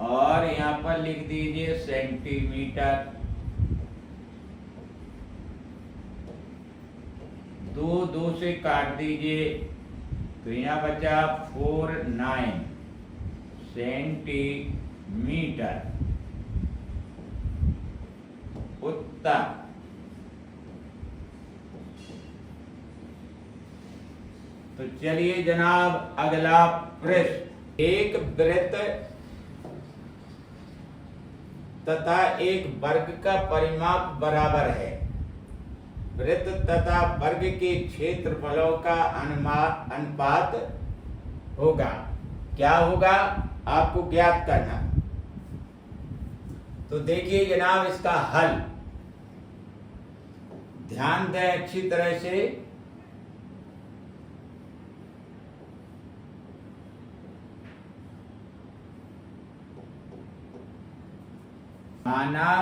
[SPEAKER 1] और यहां पर लिख दीजिए सेंटीमीटर। 2 से काट दीजिए तो यहां बचा 49 सेंटीमीटर। उत्तर। तो चलिए जनाब अगला प्रश्न, एक वृत्त तथा एक वर्ग का परिमाप बराबर है। वृत्त तथा वर्ग के क्षेत्रफलों का अनुपात होगा। क्या होगा आपको ज्ञात करना। तो देखिए जनाब इसका हल, ध्यान दें अच्छी तरह से। माना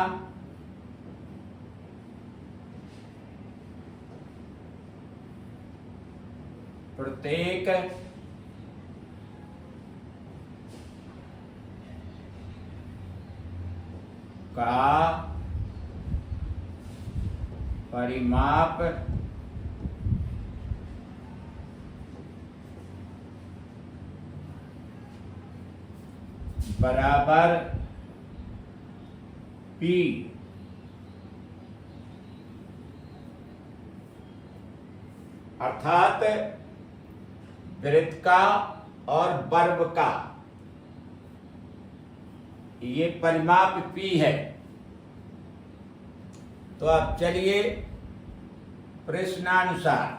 [SPEAKER 1] प्रत्येक का परिमाप बराबर P, अर्थात वृत्त का और वर्ग का ये परिमाप P है। तो अब चलिए प्रश्नानुसार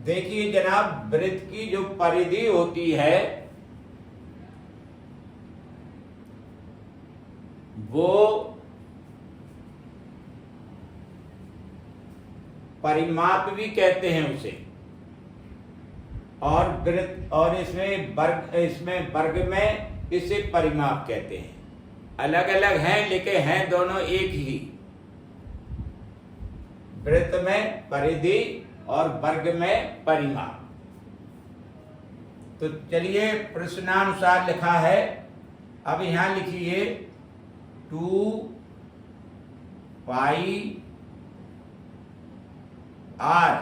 [SPEAKER 1] देखिए जनाब, वृत्त की जो परिधि होती है वो परिमाप भी कहते हैं उसे, और वृत्त और इसमें वर्ग में इसे परिमाप कहते हैं। अलग अलग हैं लेकिन हैं दोनों एक ही। वृत्त में परिधि और वर्ग में परिमाप। तो चलिए प्रश्नानुसार लिखा है। अब यहां लिखिए 2 पाई r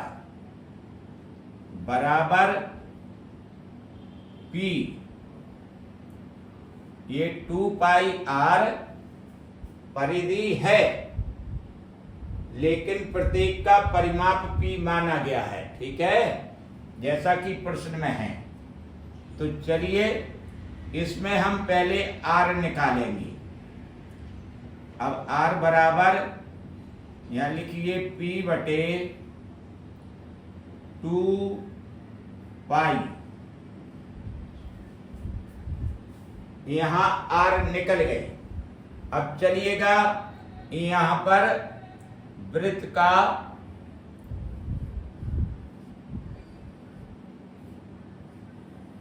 [SPEAKER 1] बराबर P। ये 2 पाई r परिधि है लेकिन प्रत्येक का परिमाप P माना गया है। ठीक है, जैसा कि प्रश्न में है। तो चलिए इसमें हम पहले r निकालेंगे। अब r बराबर यहां लिखिए P बटे 2 पाई। यहां r निकल गई। अब चलिएगा यहां पर वृत्त का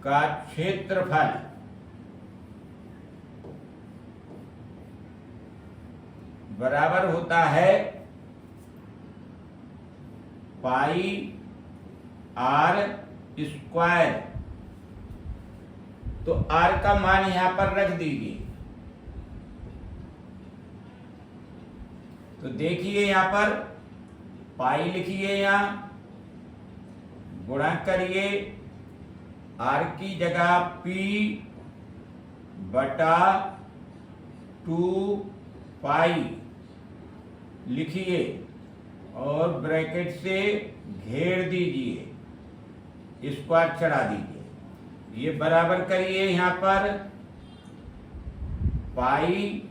[SPEAKER 1] क्षेत्रफल बराबर होता है पाई r स्क्वायर। तो r का मान यहां पर रख दीजिए। तो देखिए यहां पर पाई लिखिए, यहां गुणा करिए r की जगह P बटा 2 पाई लिखिए और ब्रैकेट से घेर दीजिए, स्क्वायर चढ़ा दीजिए। ये बराबर करिए यहां पर पाई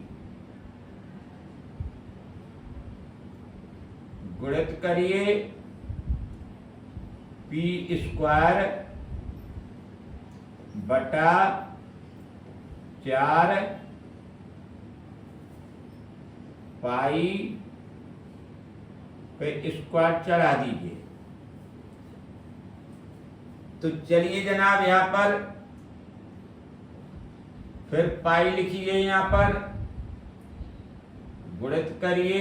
[SPEAKER 1] गुणित करिए P स्क्वायर बटा 4 पाई पे स्क्वायर चढ़ा दीजिए। तो चलिए जनाब यहां पर फिर पाई लिखिए, यहां पर गुणित करिए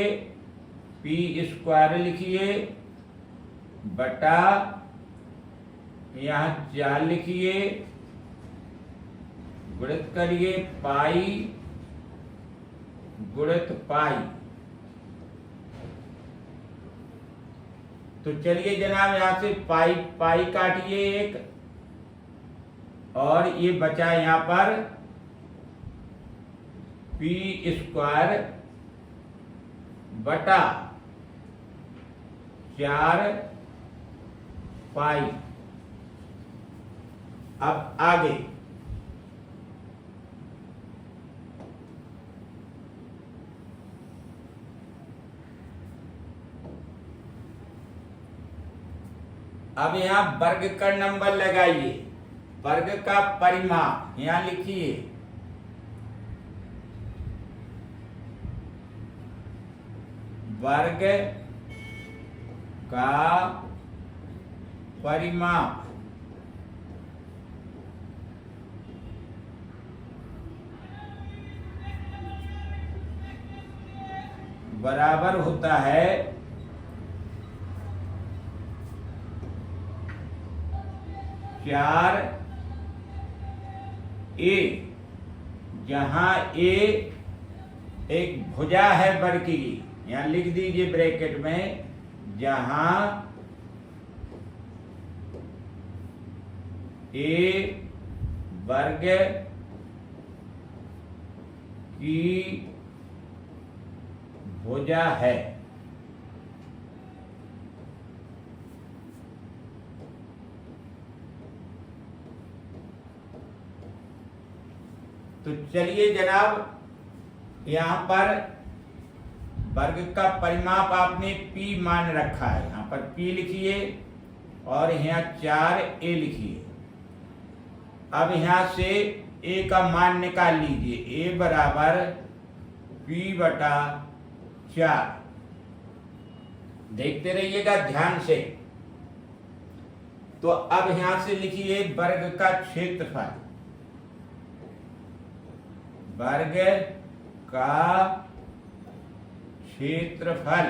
[SPEAKER 1] P स्क्वायर लिखिए बटा यहां 4 लिखिए, गुणित करिए पाई गुणित पाई। तो चलिए जनाब यहां से पाई पाई काटिए एक, और ये बचा यहां पर P स्क्वायर बटा 4 पाई। अब आगे अब यहां वर्ग का नंबर लगाइए। वर्ग का परिमाप यहां लिखिए वर्ग का परिमाप बराबर होता है 4 A, जहां A एक भुजा है वर्ग की। यहां लिख दीजिए ब्रैकेट में, जहां A वर्ग की भुजा है। तो चलिए जनाब, यहाँ पर वर्ग का परिमाप आपने P मान रखा है, यहाँ पर P लिखिए और यहाँ 4a लिखिए। अब यहाँ से a का मान निकाल लीजिए, a बराबर P बटा 4। देखते रहिएगा ध्यान से। तो अब यहां से लिखिए वर्ग का क्षेत्रफल, वर्ग का क्षेत्रफल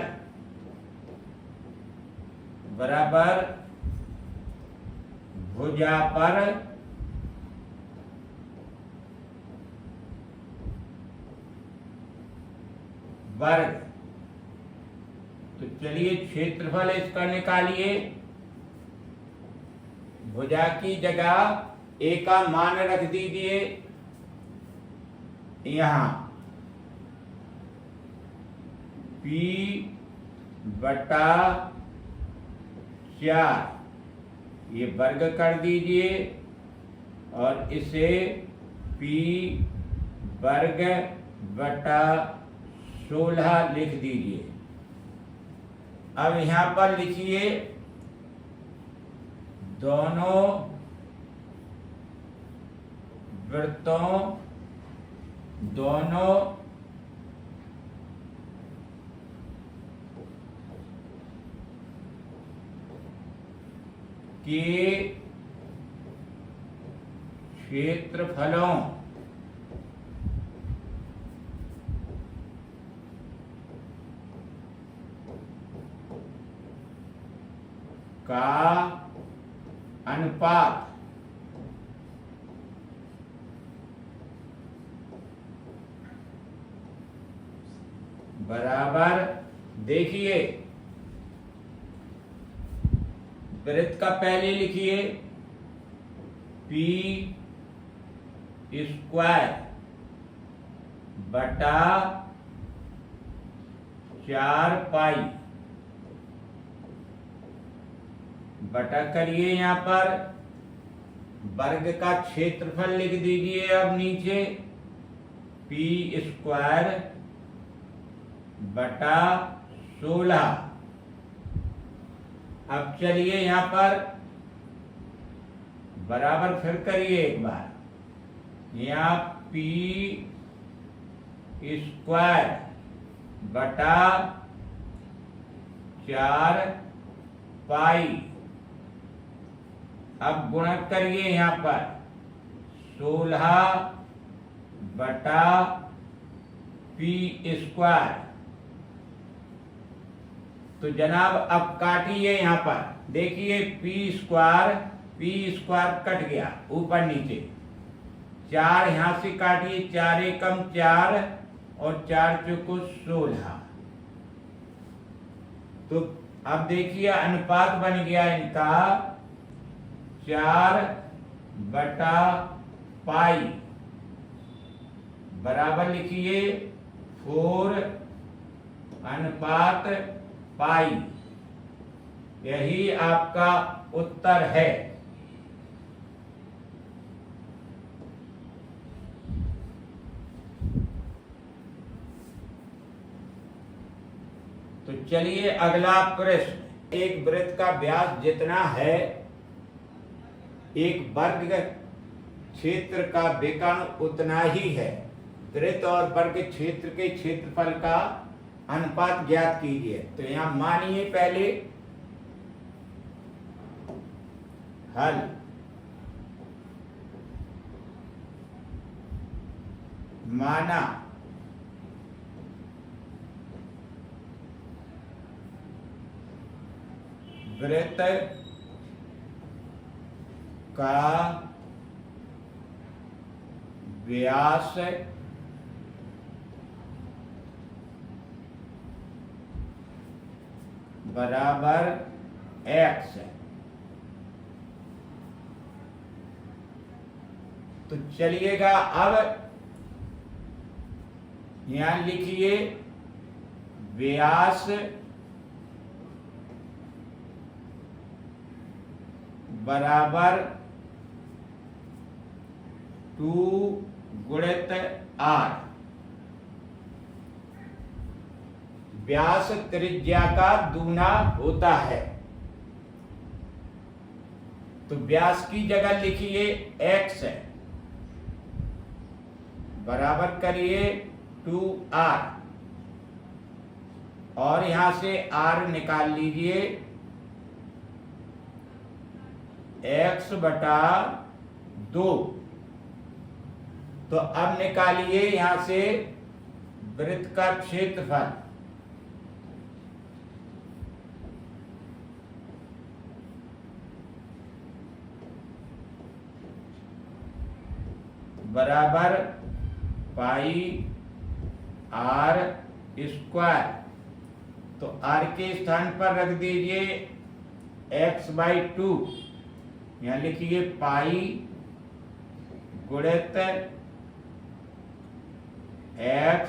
[SPEAKER 1] बराबर भुजा पर वर्ग। तो चलिए क्षेत्रफल इसका निकालिए। भुजा की जगह a का मान रख दीजिए यहां P बटा 4, ये वर्ग कर दीजिए और इसे P वर्ग बटा 16 लिख दीजिए। अब यहां पर लिखिए दोनों वृत्तों, दोनों के क्षेत्रफलों का अनुपात बराबर, देखिए वृत्त का पहले लिखिए P स्क्वायर बटा 4 पाई, बटा करिए यहाँ पर वर्ग का क्षेत्रफल लिख दीजिए। अब नीचे P स्क्वायर बटा 16। अब चलिए यहाँ पर बराबर फिर करिए एक बार, यहाँ P स्क्वायर बटा 4 पाई। अब गुणक करिए यहाँ पर 16 बटा P स्क्वायर। तो जनाब अब काटिए यहाँ पर, देखिए P स्क्वायर कट गया ऊपर नीचे, 4 यहां से काटिए, 4 एकम 4 और 4 चौको 16। तो अब देखिए अनुपात बन गया इनका 4 बटा पाई, बराबर लिखिए 4 अनुपात पाई। यही आपका उत्तर है। तो चलिए अगला प्रश्न, एक वृत्त का व्यास जितना है एक वर्ग क्षेत्र का विकर्ण उतना ही है। वृत्त और वर्ग क्षेत्र के क्षेत्रफल का अनुपात ज्ञात कीजिए। तो यहां मानिए पहले हल, माना वृत्त का व्यास बराबर x। तो चलिएगा अब यहां लिखिए व्यास बराबर 2 गुणित आर। व्यास त्रिज्या का दूना होता है, तो व्यास की जगह लिखिए x है, बराबर करिए 2r, और यहां से r निकाल लीजिए x बटा 2। तो अब निकालिए यहां से वृत्त का क्षेत्रफल। बराबर पाई आर स्क्वायर। तो आर के स्थान पर रख दीजिए x/2, यहां लिखिए पाई गुणित x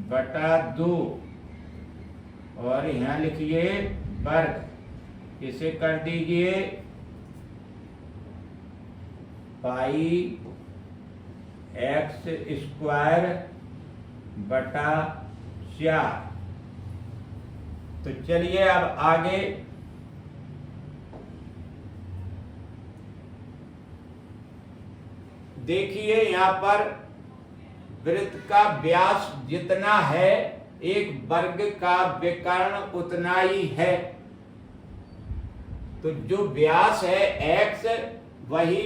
[SPEAKER 1] बटा 2, और यहां लिखिए वर्ग। इसे कर दीजिए पाई x स्क्वायर बटा 4। तो चलिए अब आगे देखिए, यहां पर वृत्त का व्यास जितना है एक वर्ग का विकर्ण उतना ही है। तो जो व्यास है x वही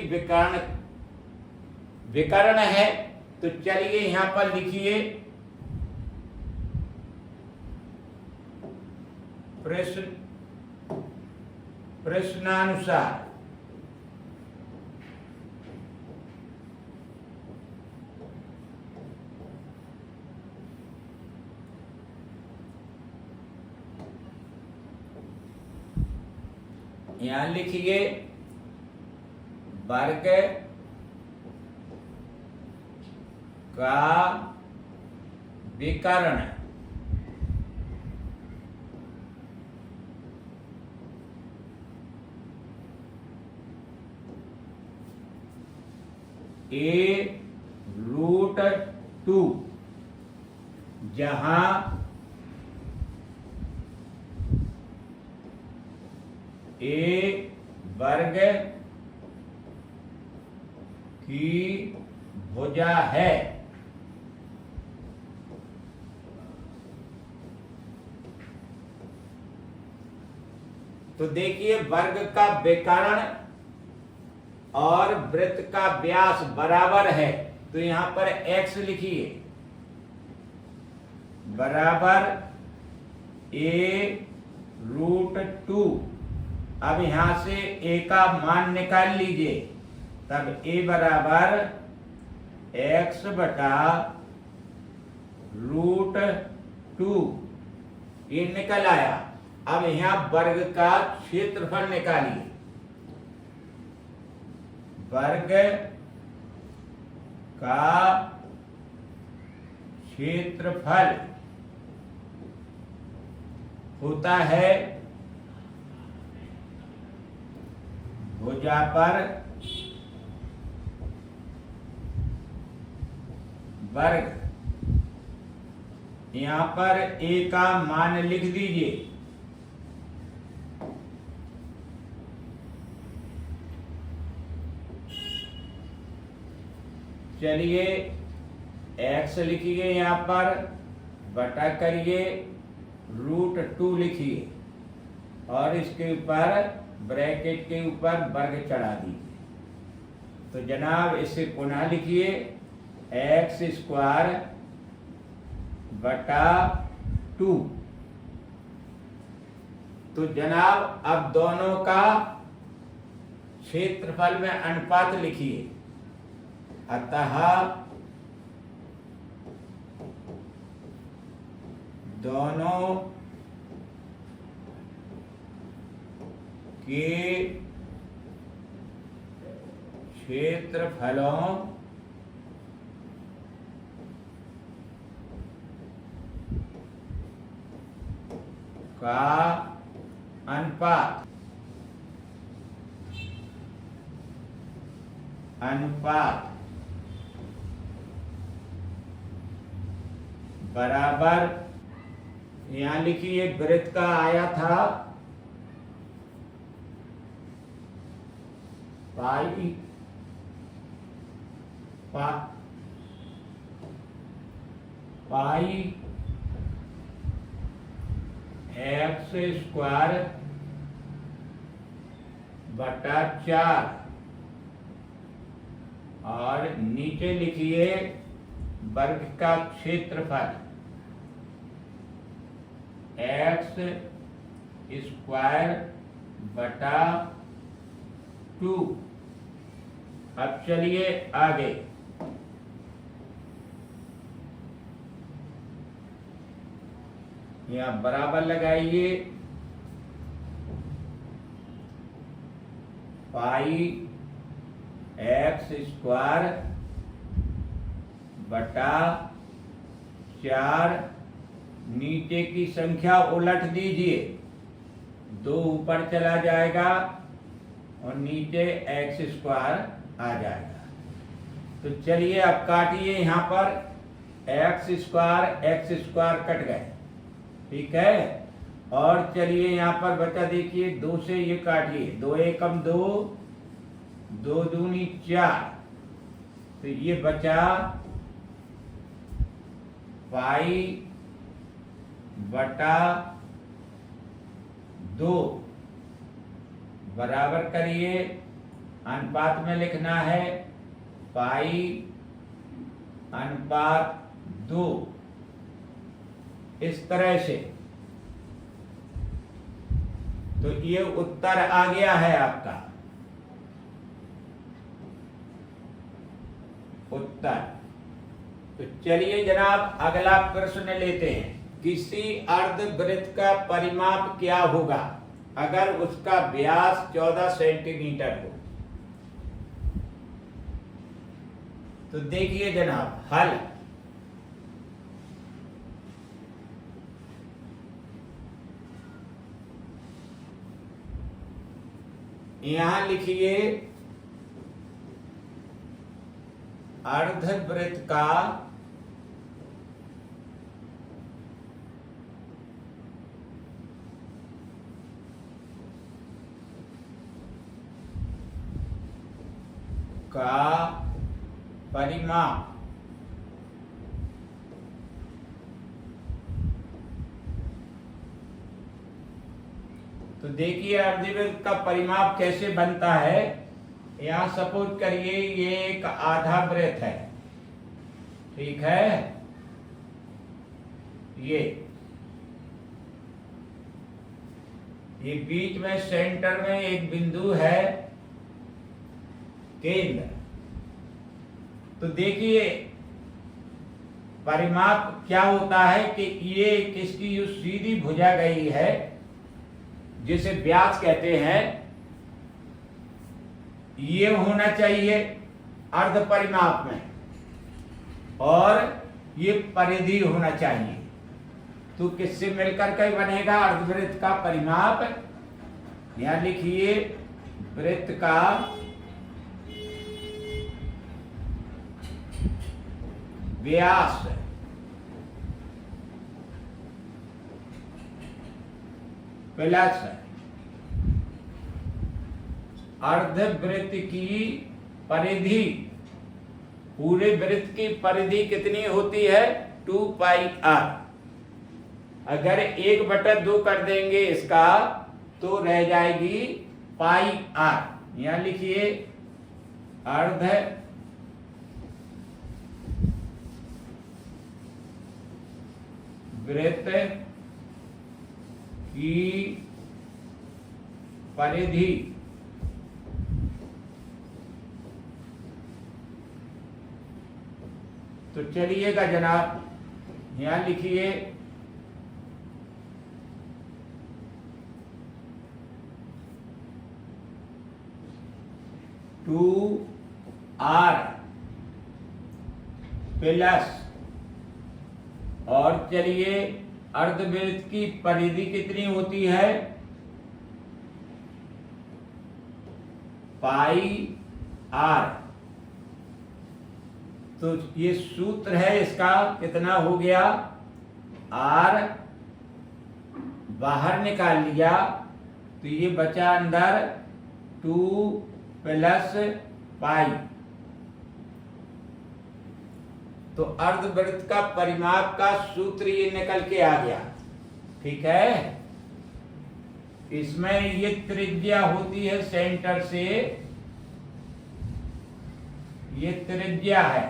[SPEAKER 1] विकर्ण है। तो चलिए यहां पर लिखिए प्रश्नानुसार यहां लिखिए वर्ग का विकर्ण a√2, जहां a वर्ग की भुजा है। तो देखिए वर्ग का विकर्ण और वृत्त का व्यास बराबर है, तो यहां पर x लिखिए बराबर a√2। अब यहां से a का मान निकाल लीजिए, तब a बराबर x बटा √2, ये निकल आया। अब यहां वर्ग का क्षेत्रफल निकालिए। वर्ग का क्षेत्रफल होता है भुजा पर वर्ग। यहां पर a का मान लिख दीजिए, चलिए x लिखिए यहां पर, बटा करिए √2 लिखिए, और इसके ऊपर ब्रैकेट के ऊपर वर्ग चढ़ा दीजिए। तो जनाब इसे पुनः लिखिए x² बटा 2। तो जनाब अब दोनों का क्षेत्रफल में अनुपात लिखिए। अतः दोनों के क्षेत्रफलों का अनुपात बराबर, यहां लिखिए वृत्त का आया था पाई पाई एक्स स्क्वायर बटा 4 और नीचे लिखिए वर्ग का क्षेत्रफल एक्स स्क्वायर बटा 2। अब चलिए आगे, यहां बराबर लगाइए पाई एक्स स्क्वायर बटा 4, नीचे की संख्या उलट दीजिए, 2 ऊपर चला जाएगा और नीचे एक्स स्क्वायर आ जाएगा। तो चलिए अब काटिए, यहां पर एक्स स्क्वायर कट गए, ठीक है। और चलिए यहां पर बचा, देखिए 2 से ये काटिए, 2 एकम 2, 2 दूनी 4, तो ये बचा पाई बटा 2, बराबर करिए, अनुपात में लिखना है पाई अनुपात 2, इस तरह से। तो ये उत्तर आ गया है आपका उत्तर। तो चलिए जनाब अगला प्रश्न लेते हैं। किसी अर्धवृत्त का परिमाप क्या होगा अगर उसका व्यास 14 सेंटीमीटर हो? तो देखिए जनाब हल, यहां लिखिए अर्धवृत्त का परिमाप तो देखिए अर्धवृत्त का परिमाप कैसे बनता है। यहां सपोज करिए ये एक आधा वृत्त है, ठीक है। ये बीच में सेंटर में एक बिंदु है केंद्र। तो देखिए परिमाप क्या होता है कि ये किसकी जो सीधी भुजा गई है जिसे व्यास कहते हैं, ये होना चाहिए अर्ध परिमाप में, और ये परिधि होना चाहिए। तो किससे मिलकर के बनेगा अर्धवृत्त का परिमाप? यहां लिखिए वृत्त का व्यास प्लस अर्धवृत्त की परिधि। पूरे वृत्त की परिधि कितनी होती है? 2 पाई आर। अगर 1/2 कर देंगे इसका तो रह जाएगी पाई आर। यहां लिखिए अर्ध वृत्त की परिधि तो चलिएगा जनाब यहां लिखिए 2r प्लस, और चलिए अर्धवृत्त की परिधि कितनी होती है? पाई आर। तो ये सूत्र है इसका, कितना हो गया? आर बाहर निकाल लिया तो ये बचा अंदर 2 प्लस पाई। तो अर्धवृत्त का परिमाप का सूत्र ये निकल के आ गया। ठीक है, इसमें ये त्रिज्या होती है सेंटर से, ये त्रिज्या है,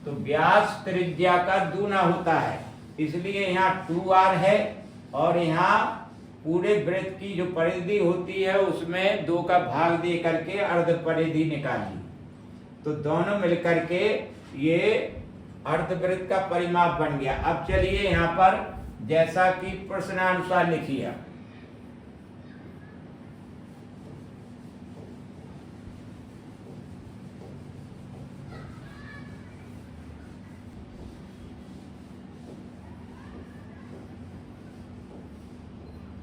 [SPEAKER 1] तो व्यास त्रिज्या का दूना होता है, इसलिए यहाँ 2r है और यहाँ पूरे वृत्त की जो परिधि होती है उसमें 2 का भाग दे करके अर्ध परिधि निकाली, तो दोनों मिलकर के ये अर्धवृत्त का परिमाप बन गया। अब चलिए यहाँ पर जैसा कि प्रश्नानुसार लिखिए।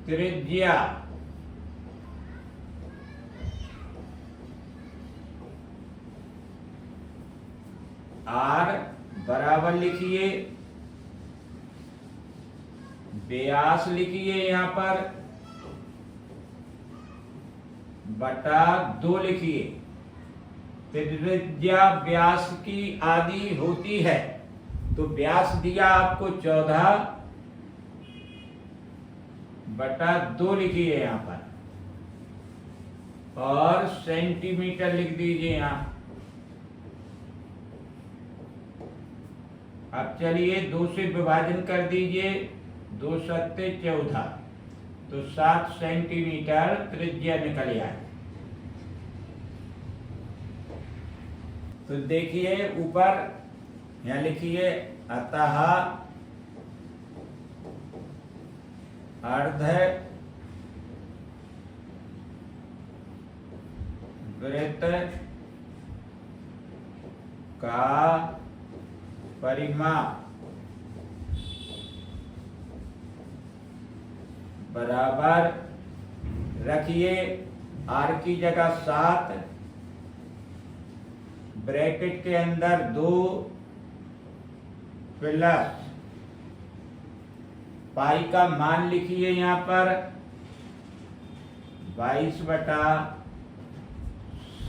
[SPEAKER 1] त्रिज्या आर बराबर लिखिए, व्यास लिखिए यहाँ पर बटा 2 लिखिए। त्रिज्या व्यास की आधी होती है, तो व्यास दिया आपको 14 बटा 2 लिखिए यहाँ पर, और सेंटीमीटर लिख दीजिए यहाँ। अब चलिए 2 से विभाजन कर दीजिए, 2 सत्ते 14, तो 7 सेंटीमीटर त्रिज्या निकल आए। तो देखिए ऊपर यहाँ लिखिए, अतः अर्ध वृत्त का परिमाप बराबर रखिए, आर की जगह 7, ब्रैकेट के अंदर 2 प्लस पाई का मान लिखिए यहाँ पर 22 बटा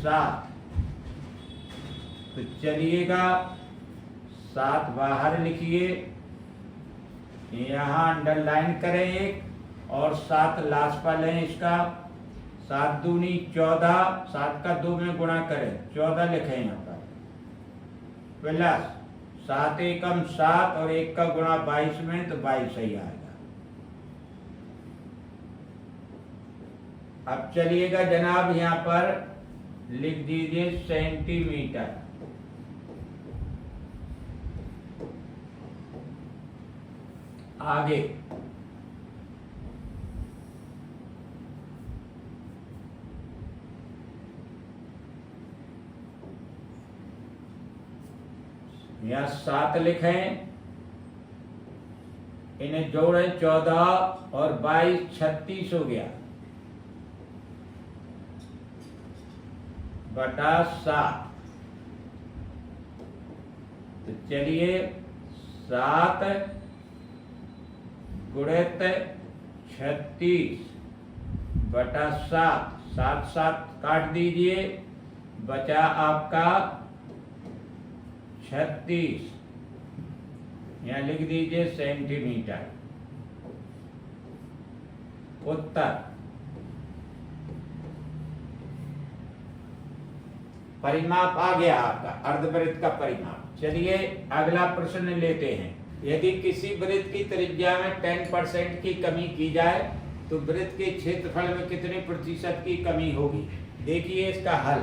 [SPEAKER 1] 7। तो चलिएगा 7 बाहर लिखिए, यहाँ अंडरलाइन करें एक, और 7 लास्ट पर लें इसका, 7 दूनी 14, 7 का 2 में गुणा करें 14 लिखें यहाँ पर, प्लस 7 एकम 7 और 1 का गुणा 22 में, तो 22 सही आएगा। अब चलिएगा जनाब यहाँ पर लिख दीजिए सेंटीमीटर। आगे यहाँ 7 लिखें, इन्हें जोड़ें 14 और 22 36 हो गया बटा 7। तो चलिए 7 गुणित 36 बटा 7, 7 7 काट दीजिए, बचा आपका 36, यहाँ लिख दीजिए सेंटीमीटर। उत्तर परिमाप आ गया आपका, अर्धवृत्त का परिमाप। चलिए अगला प्रश्न लेते हैं। यदि किसी वृत्त की त्रिज्या में 10% की कमी की जाए तो वृत्त के क्षेत्रफल में कितने प्रतिशत की कमी होगी? देखिए इसका हल।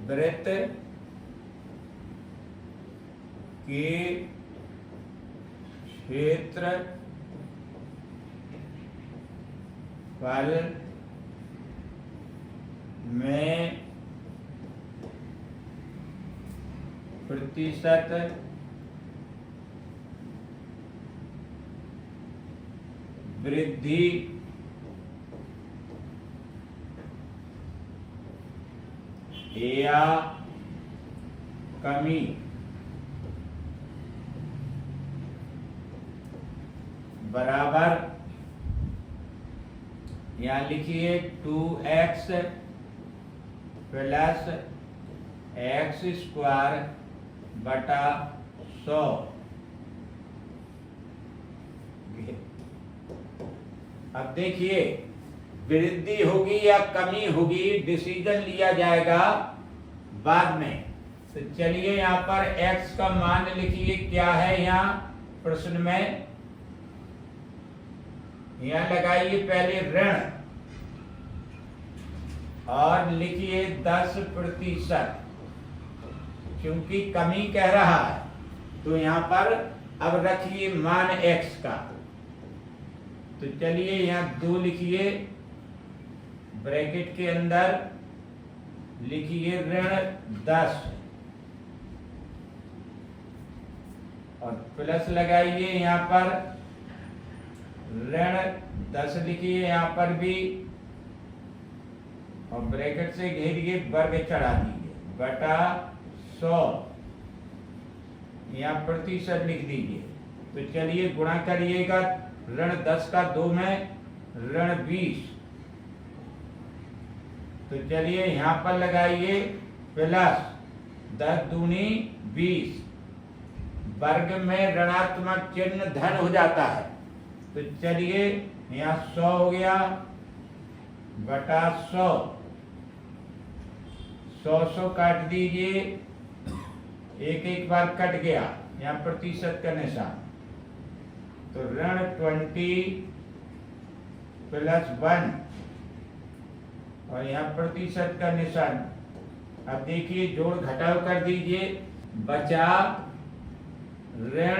[SPEAKER 1] वृत्त के क्षेत्रफल में प्रतिशत वृद्धि या कमी बराबर, यहां लिखिए 2x प्लस एक्स स्क्वायर बटा 100। अब देखिए वृद्धि होगी या कमी होगी, डिसीजन लिया जाएगा बाद में। तो चलिए यहाँ पर x का मान लिखिए, क्या है यहाँ प्रश्न में, यहां लगाइए पहले ऋण और लिखिए 10%, क्योंकि कमी कह रहा है तो यहां पर अब रखिए मान x का। तो चलिए यहां 2 लिखिए, ब्रैकेट के अंदर लिखिए ऋण 10 और प्लस लगाइए यहां पर ऋण 10 लिखिए यहां पर भी, और ब्रैकेट से घेरिए वर्ग चढ़ा दीजिए बटा 100, यहां प्रतिशत लिख दीजिए। तो चलिए गुणा करिएगा, ऋण 10 का 2 में ऋण 20। तो चलिए यहां पर लगाइए प्लस 10 दूनी 20, वर्ग में ऋणात्मक चिन्ह धन हो जाता है। तो चलिए यहाँ 100 हो गया बटा 100, 100 काट दीजिए, एक बार कट गया, यहाँ प्रतिशत का निशान। तो ऋण 20 प्लस 1 और यहाँ प्रतिशत का निशान। अब देखिए जोड़ घटाव कर दीजिए, बचा ऋण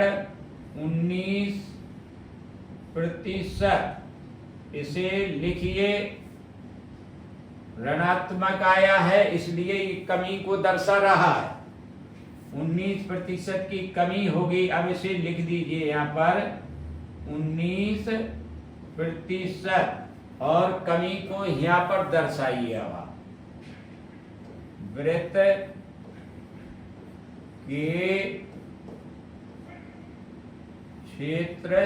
[SPEAKER 1] 19%। इसे लिखिए, ऋणात्मक आया है इसलिए कमी को दर्शा रहा है, 19% की कमी होगी। अब इसे लिख दीजिए यहाँ पर 19% और कमी को यहाँ पर दर्शाइए। अब वृत्त के क्षेत्र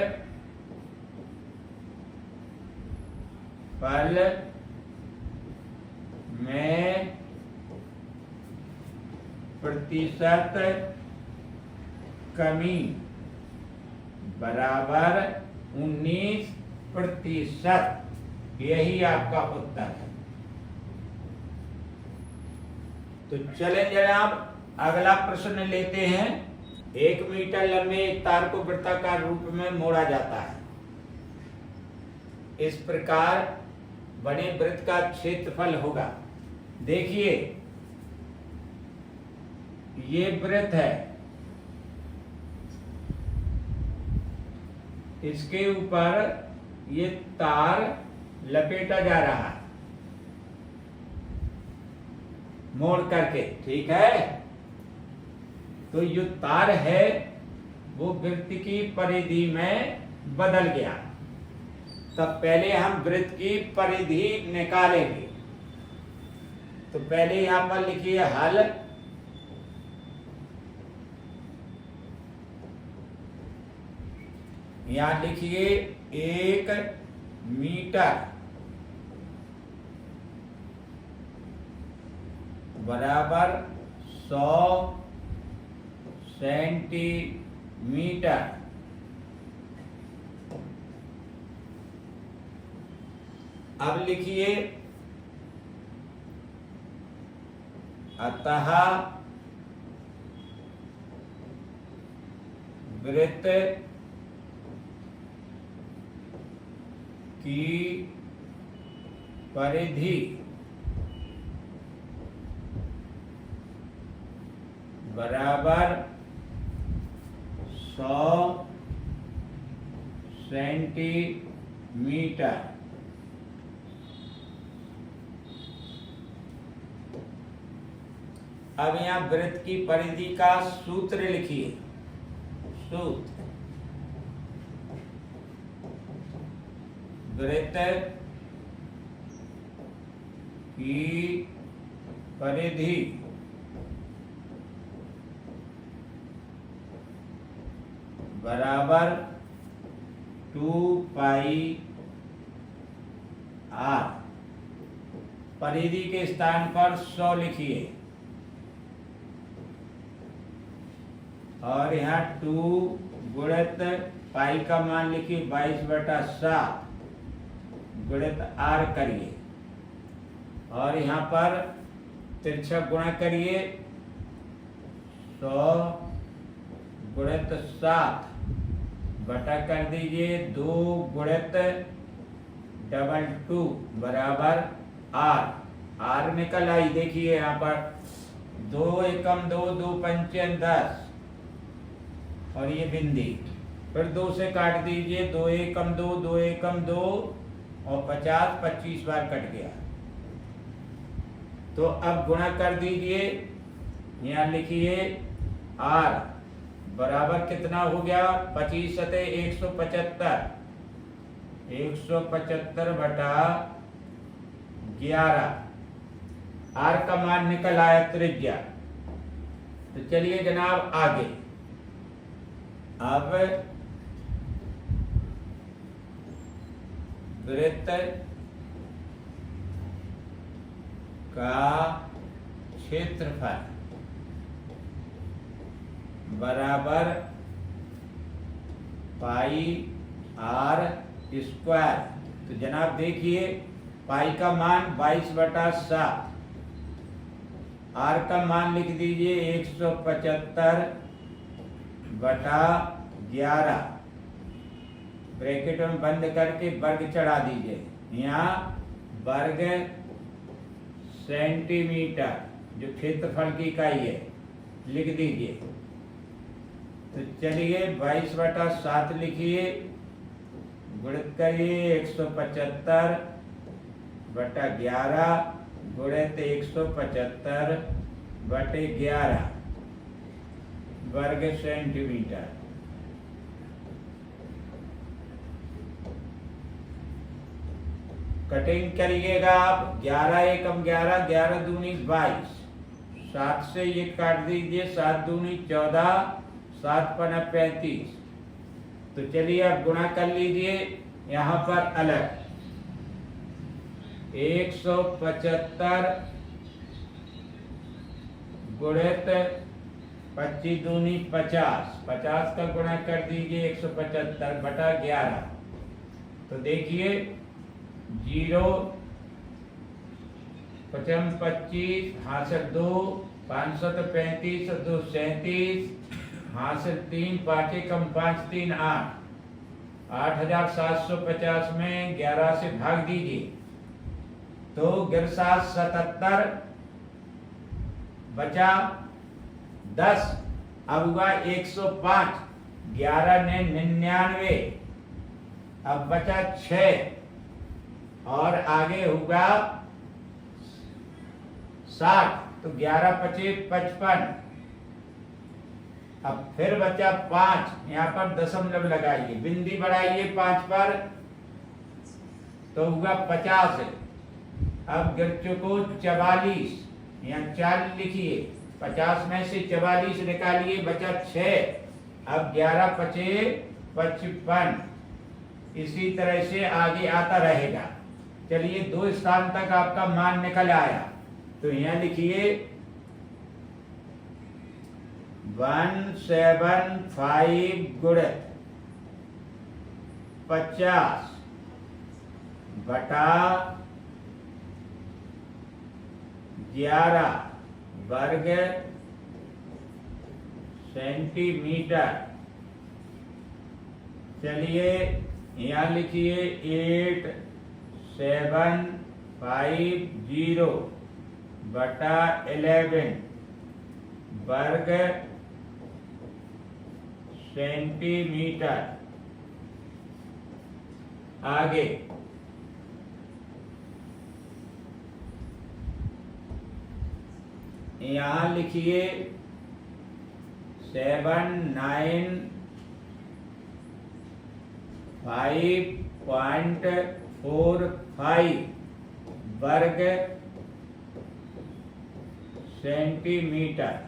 [SPEAKER 1] फल में प्रतिशत कमी बराबर 19%, यही आपका उत्तर है। तो चलें जनाब अगला प्रश्न लेते हैं। 1 मीटर लंबे एक तार को वृत्ताकार रूप में मोड़ा जाता है। इस प्रकार बने वृत्त का क्षेत्रफल होगा। देखिए ये वृत्त है, इसके ऊपर ये तार लपेटा जा रहा है मोड़ करके, ठीक है। तो जो तार है वो वृत्त की परिधि में बदल गया। तब पहले हम वृत्त की परिधि निकालेंगे। तो पहले यहां पर लिखिए हल, यहां लिखिए 1 मीटर बराबर 100 सेंटीमीटर। अब लिखिए अतः वृत्त की परिधि बराबर 100 सेंटीमीटर। अब यहाँ वृत्त की परिधि का सूत्र लिखिए। सूत्र वृत्त की परिधि बराबर 2 पाई r। परिधि के स्थान पर 100 लिखिए और यहाँ 2 गुणित पाई का मान लिखिए 22/7 गुणित r करिए और यहाँ पर तिरछा गुणा करिए 100 गुणित 7 बटा कर दीजिए 2 गुणित 2 बराबर r। r निकल आई, देखिए यहाँ पर 2 एकम 2, 2 पंचम 10 और ये बिंदी, फिर 2 से काट दीजिए 2 एकम 2, 2 एकम 2 और 50 25 बार कट गया। तो अब गुणा कर दीजिए, यहाँ लिखिए r बराबर कितना हो गया 25 सते 175, 175 बटा 11। r का मान निकल आया त्रिज्या। तो चलिए जनाब आगे, अब वृत्त का क्षेत्रफल बराबर पाई r स्क्वायर। तो जनाब देखिए पाई का मान 22/7, r का मान लिख दीजिए 175 बटा 11, ब्रैकेट में बंद करके वर्ग चढ़ा दीजिए। यहाँ वर्ग सेंटीमीटर जो क्षेत्रफल की इकाई है लिख दीजिए। तो चलिए 22/7 लिखिए, गुणित करिए 175 बटा 11 गुणित 175 बटे 11 वर्ग सेंटीमीटर। कटिंग करिएगा आप, 11 एकम 11, 11 दूनी 22, 7 से ये काट दीजिए, 7 दूनी 14, 7 पना 35। तो चलिए अब गुणा कर लीजिए, यहाँ पर अलग 175 गुणित 25 दूनी 50, 50 का गुणा कर दीजिए 175 बटा 11। तो देखिए 0 पचम 25 हासिल 2, 535 2 37 हासिल 3, 5 कम 5 3 8, 8750 में 11 से भाग दीजिए तो 77 बचा 10, अब हुआ 105, 11 ने 99, अब बचा 6 और आगे होगा 60, तो 11 पचे 55, अब फिर बचा 5, यहाँ पर दशमलव लगाइए, बिंदी बढ़ाइए 5 पर तो हुआ 50, अब गिर चुको 44, यहाँ 4 लिखिए, 50 में से 44 निकालिए बचा 6, अब 11 पचे 55, इसी तरह से आगे आता रहेगा। चलिए 2 स्थान तक आपका मान निकल आया, तो यहाँ लिखिए 175 गुणित 50 बटा 11 वर्ग सेंटीमीटर। चलिए यहाँ लिखिए 8750 बटा 11 वर्ग सेंटीमीटर। आगे यहाँ लिखिए 795.45 वर्ग सेंटीमीटर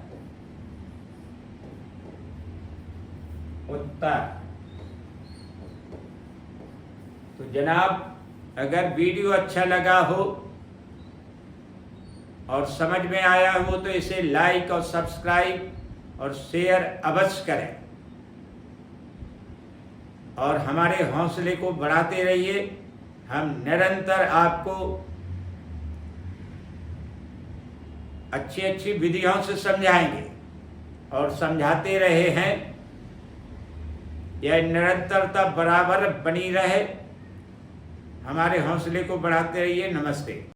[SPEAKER 1] उत्तर। तो जनाब, अगर वीडियो अच्छा लगा हो और समझ में आया हो तो इसे लाइक और सब्सक्राइब और शेयर अवश्य करें और हमारे हौसले को बढ़ाते रहिए। हम निरंतर आपको अच्छी अच्छी विधियों से समझाएंगे और समझाते रहे हैं। यह निरंतरता बराबर बनी रहे। हमारे हौसले को बढ़ाते रहिए। नमस्ते।